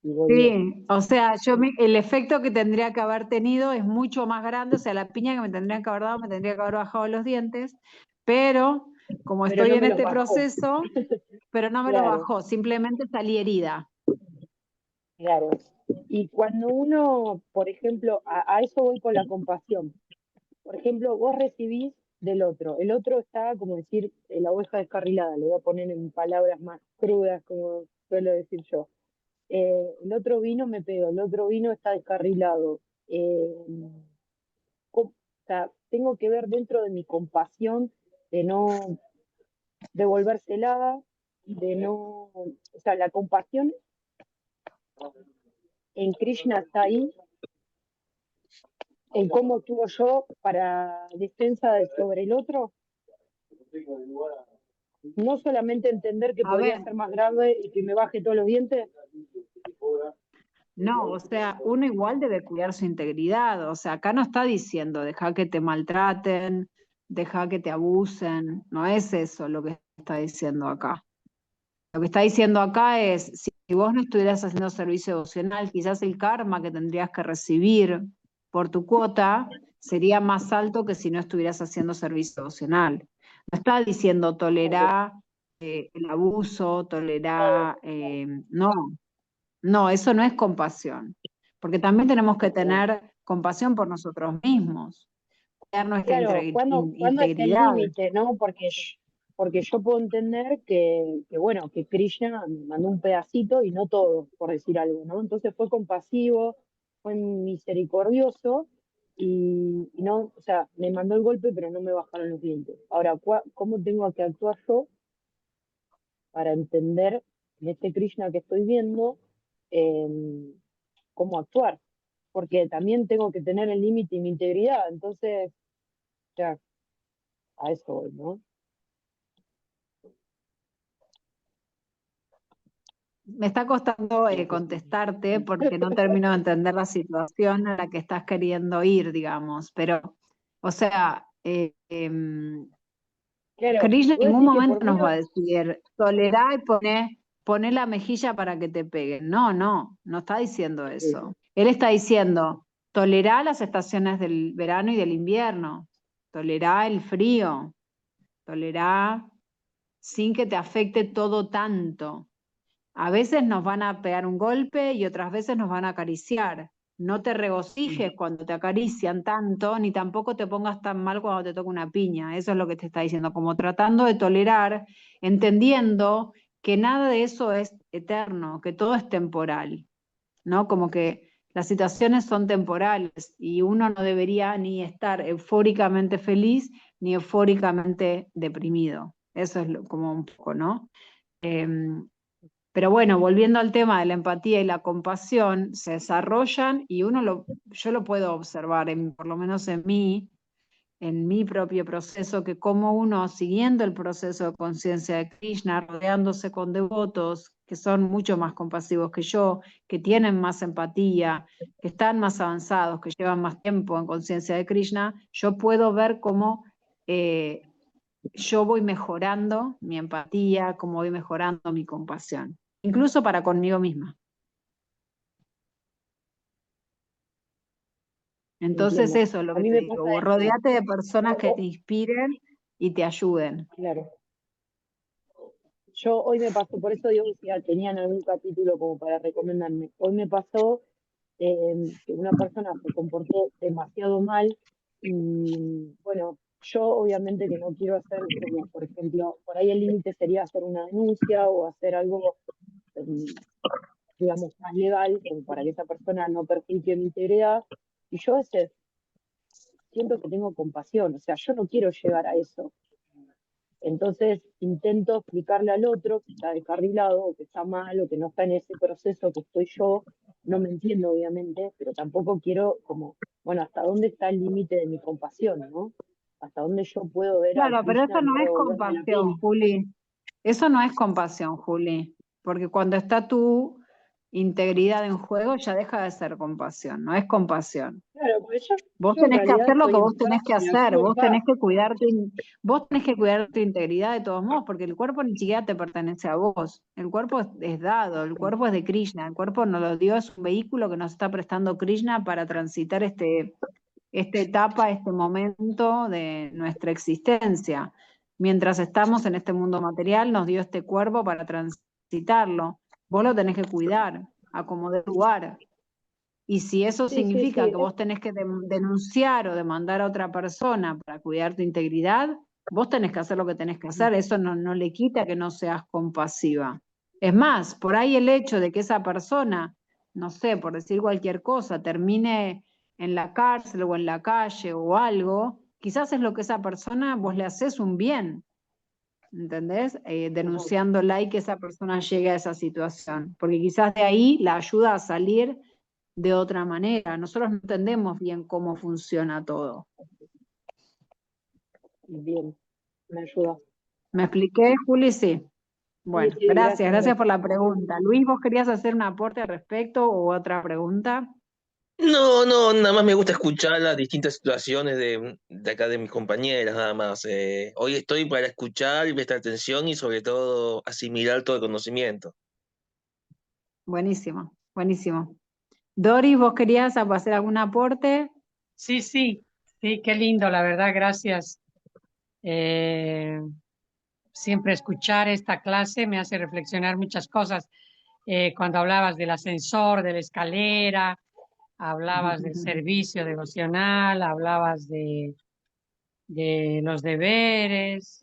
voy bien. Sí, o sea, el efecto que tendría que haber tenido es mucho más grande, o sea, la piña que me tendrían que haber dado me tendría que haber bajado los dientes, pero como Pero estoy no en me los este bajó. proceso, pero no me lo Claro, bajó, simplemente salí herida. claro. Y cuando uno, por ejemplo, a eso voy con la compasión. Por ejemplo, vos recibís del otro. El otro está, como decir, la oveja descarrilada. Le voy a poner en palabras más crudas, como suelo decir yo. El otro vino me pegó, el otro vino está descarrilado. O sea, tengo que ver dentro de mi compasión de no devolvérsela, de no. O sea, la compasión en Krishna está ahí, en cómo actúo yo para defensa sobre el otro. No solamente entender que A ver, podría ser más grave y que me baje todos los dientes. no, o sea, uno igual debe cuidar su integridad, o sea, acá no está diciendo deja que te maltraten, deja que te abusen, no es eso lo que está diciendo acá. Lo que está diciendo acá es, si vos no estuvieras haciendo servicio devocional, quizás el karma que tendrías que recibir por tu cuota sería más alto que si no estuvieras haciendo servicio devocional. No está diciendo tolerar el abuso, tolerar, no, eso no es compasión, porque también tenemos que tener compasión por nosotros mismos, cuidar nuestra Claro, ¿cuándo es el integridad. límite, no? Porque yo puedo entender bueno, que Krishna me mandó un pedacito y no todo, por decir algo, ¿no? Entonces fue compasivo, fue misericordioso y no, o sea, me mandó el golpe, pero no me bajaron los dientes. Ahora, ¿cómo tengo que actuar yo para entender en este Krishna que estoy viendo cómo actuar? Porque también tengo que tener el límite y mi integridad, entonces, ya, a eso voy, ¿no? Me está costando contestarte porque no termino de entender la situación a la que estás queriendo ir, digamos, pero, o sea, Claro, Krishna en vos ningún decís que momento por nos va menos, a decir, tolerá y poné la mejilla para que te peguen. No, no está diciendo eso. Él está diciendo, tolerá las estaciones del verano y del invierno, tolerá el frío, tolerá sin que te afecte todo tanto. A veces nos van a pegar un golpe y otras veces nos van a acariciar. No te regocijes cuando te acarician tanto, ni tampoco te pongas tan mal cuando te toca una piña. Eso es lo que te está diciendo, como tratando de tolerar, entendiendo que nada de eso es eterno, que todo es temporal, ¿no? Como que las situaciones son temporales y uno no debería ni estar eufóricamente feliz ni eufóricamente deprimido. Eso es como un poco, ¿no? Pero bueno, volviendo al tema de la empatía y la compasión, se desarrollan y yo lo puedo observar, por lo menos en mi propio proceso, que como uno, siguiendo el proceso de conciencia de Krishna, rodeándose con devotos que son mucho más compasivos que yo, que tienen más empatía, que están más avanzados, que llevan más tiempo en conciencia de Krishna, yo puedo ver cómo yo voy mejorando mi empatía, cómo voy mejorando mi compasión, incluso para conmigo misma. Entonces entiendo. eso es lo A que mí te me pasa digo, esto. rodeate de personas que te inspiren y te ayuden. Claro. Yo hoy me pasó, por eso digo que si tenían algún capítulo como para recomendarme. Hoy me pasó que una persona se comportó demasiado mal y bueno, yo obviamente que no quiero hacer como, por ejemplo, por ahí el límite sería hacer una denuncia o hacer algo, em, digamos, más legal, como para que esa persona no perjudique mi integridad. Y yo a veces siento que tengo compasión, o sea, yo no quiero llegar a eso. Entonces intento explicarle al otro que está descarrilado, o que está mal, o que no está en ese proceso que estoy yo. No me entiendo, obviamente, pero tampoco quiero como, bueno, ¿hasta dónde está el límite de mi compasión, no? ¿Hasta dónde yo puedo ver a Claro, pero Krishna eso y no es puedo volverme la compasión, pena? Juli. Eso no es compasión, Juli. Porque cuando está tu integridad en juego ya deja de ser compasión, no es compasión. Claro, porque Vos yo en tenés que realidad hacer lo que estoy en vos tenés paz que y hacer, actúo en paz. vos tenés que cuidar tu integridad de todos modos, porque el cuerpo ni siquiera te pertenece a vos. El cuerpo es dado, el cuerpo es de Krishna, el cuerpo nos lo dio, es un vehículo que nos está prestando Krishna para transitar esta etapa, este momento de nuestra existencia. Mientras estamos en este mundo material, nos dio este cuerpo para transitarlo. Vos lo tenés que cuidar, acomodar lugar. Y si eso Sí, sí, significa sí, que vos tenés que denunciar o demandar a otra persona para cuidar tu integridad, vos tenés que hacer lo que tenés que hacer. Eso no le quita que no seas compasiva. Es más, por ahí el hecho de que esa persona, no sé, por decir cualquier cosa, termine en la cárcel o en la calle o algo, quizás es lo que esa persona, vos le haces un bien, ¿entendés? Denunciándola y que esa persona llegue a esa situación, porque quizás de ahí la ayuda a salir de otra manera. Nosotros no entendemos bien cómo funciona todo. bien, me ayuda. ¿Me expliqué, Juli? Sí. Sí, Bueno, sí, gracias, gracias, gracias por gracias. la pregunta. Luis, ¿vos querías hacer un aporte al respecto o otra pregunta? No, no, nada más me gusta escuchar las distintas situaciones de acá de mis compañeras, nada más. Hoy estoy para escuchar y prestar atención y sobre todo asimilar todo el conocimiento. Buenísimo, buenísimo. Doris, ¿vos querías hacer algún aporte? Sí, sí, sí, qué lindo, la verdad, gracias. Eh, Siempre escuchar esta clase me hace reflexionar muchas cosas. Cuando hablabas del ascensor, de la escalera, hablabas del servicio devocional, hablabas de los deberes,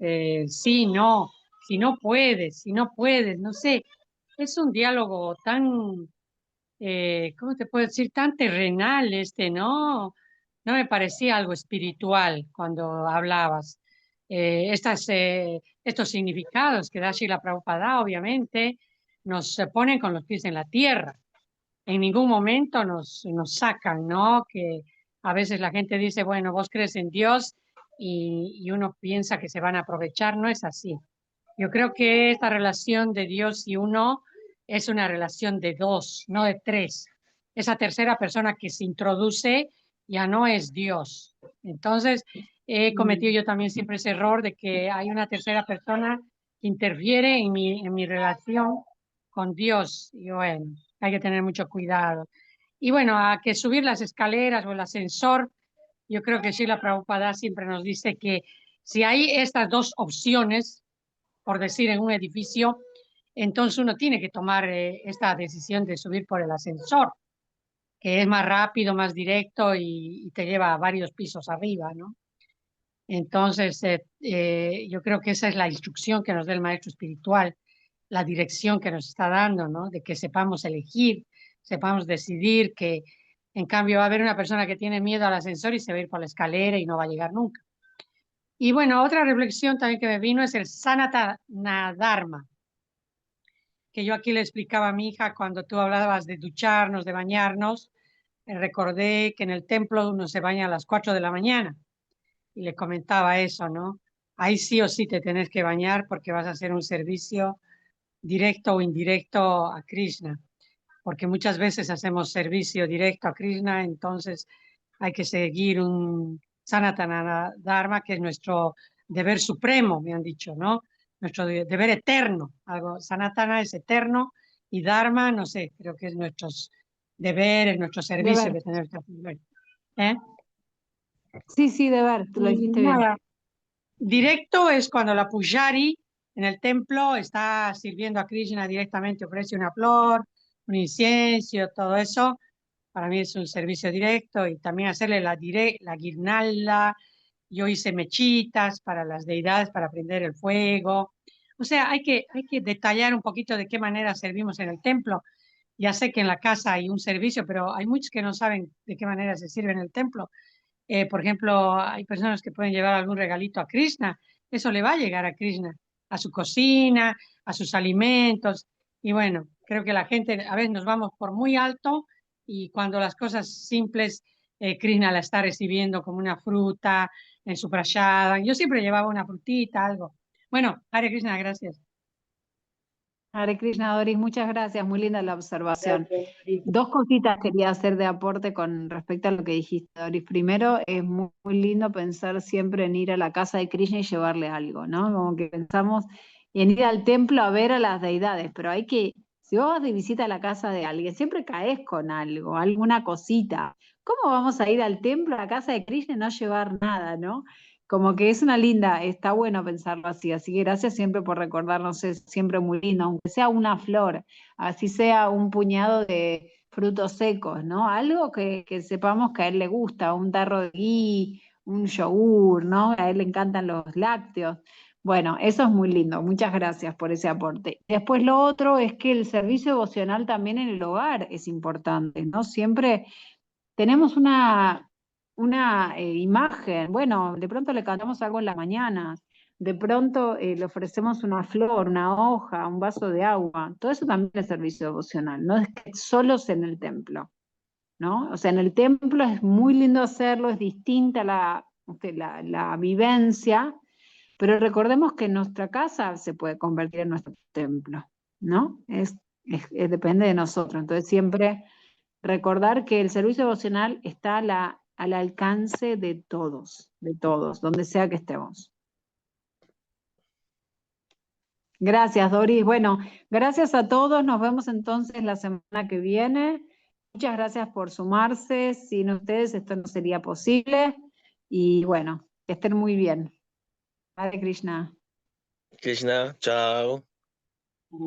sí, no, si no puedes, no sé. Es un diálogo tan, ¿cómo te puedo decir? Tan terrenal este, ¿no? No me parecía algo espiritual cuando hablabas. Estos significados que da Srila Prabhupada, obviamente, nos ponen con los pies en la tierra. En ningún momento nos sacan, ¿no? Que a veces la gente dice, bueno, vos crees en Dios y uno piensa que se van a aprovechar. No es así. Yo creo que esta relación de Dios y uno es una relación de dos, no de tres. Esa tercera persona que se introduce ya no es Dios. Entonces, he cometido yo también siempre ese error de que hay una tercera persona que interfiere en mi relación con Dios. Y bueno, hay que tener mucho cuidado. Y bueno, a que subir las escaleras o el ascensor, yo creo que Srila Prabhupada siempre nos dice que si hay estas dos opciones, por decir, en un edificio, entonces uno tiene que tomar esta decisión de subir por el ascensor, que es más rápido, más directo y te lleva a varios pisos arriba, ¿no? Entonces, yo creo que esa es la instrucción que nos da el maestro espiritual, la dirección que nos está dando, ¿no? De que sepamos elegir, sepamos decidir, que en cambio va a haber una persona que tiene miedo al ascensor y se va a ir por la escalera y no va a llegar nunca. Y bueno, otra reflexión también que me vino es el Sanatana Dharma, que yo aquí le explicaba a mi hija cuando tú hablabas de ducharnos, de bañarnos. Recordé que en el templo uno se baña a las 4 de la mañana y le comentaba eso, ¿no? Ahí sí o sí te tenés que bañar porque vas a hacer un servicio directo o indirecto a Krishna, porque muchas veces hacemos servicio directo a Krishna, entonces hay que seguir un Sanatana Dharma, que es nuestro deber supremo, me han dicho, ¿no? Nuestro deber eterno. Algo, Sanatana es eterno y Dharma, no sé, creo que es nuestros deberes, nuestro servicio que tenemos que hacer. ¿Eh? Sí, sí, deber, tú lo dijiste bien. Nada. Directo es cuando la pujari en el templo está sirviendo a Krishna directamente, ofrece una flor, un incienso, todo eso. Para mí es un servicio directo y también hacerle la guirnalda. Yo hice mechitas para las deidades para prender el fuego. O sea, hay que detallar un poquito de qué manera servimos en el templo. Ya sé que en la casa hay un servicio, pero hay muchos que no saben de qué manera se sirve en el templo. Por ejemplo, hay personas que pueden llevar algún regalito a Krishna. Eso le va a llegar a Krishna, a su cocina, a sus alimentos. Y bueno, creo que la gente a veces nos vamos por muy alto y cuando las cosas simples, Krishna la está recibiendo como una fruta en su prashadam. Yo siempre llevaba una frutita, algo. Bueno, Hare Krishna, gracias. Hare Krishna, Doris, muchas gracias, muy linda la observación. Gracias, Doris. Dos cositas quería hacer de aporte con respecto a lo que dijiste, Doris. Primero, es muy lindo pensar siempre en ir a la casa de Krishna y llevarle algo, ¿no? Como que pensamos en ir al templo a ver a las deidades, pero hay que, si vos vas de visita a la casa de alguien, siempre caes con algo, alguna cosita. ¿Cómo vamos a ir al templo, a la casa de Krishna y no llevar nada, ¿no? Como que es una linda, está bueno pensarlo así que gracias siempre por recordarnos, es siempre muy lindo, aunque sea una flor, así sea un puñado de frutos secos, ¿no? Algo que sepamos que a él le gusta, un tarro de ghee, un yogur, ¿no? A él le encantan los lácteos. Bueno, eso es muy lindo, muchas gracias por ese aporte. Después lo otro es que el servicio devocional también en el hogar es importante, ¿no? Siempre tenemos una imagen, bueno, de pronto le cantamos algo en las mañanas, de pronto le ofrecemos una flor, una hoja, un vaso de agua, todo eso también es servicio devocional, no es que solos en el templo, ¿no? O sea, en el templo es muy lindo hacerlo, es distinta la vivencia, pero recordemos que nuestra casa se puede convertir en nuestro templo, ¿no? Depende de nosotros, entonces siempre recordar que el servicio devocional está al alcance de todos, donde sea que estemos. Gracias, Doris. Bueno, gracias a todos. Nos vemos entonces la semana que viene. Muchas gracias por sumarse. Sin ustedes esto no sería posible. Y bueno, que estén muy bien. Hare Krishna. Krishna, chao.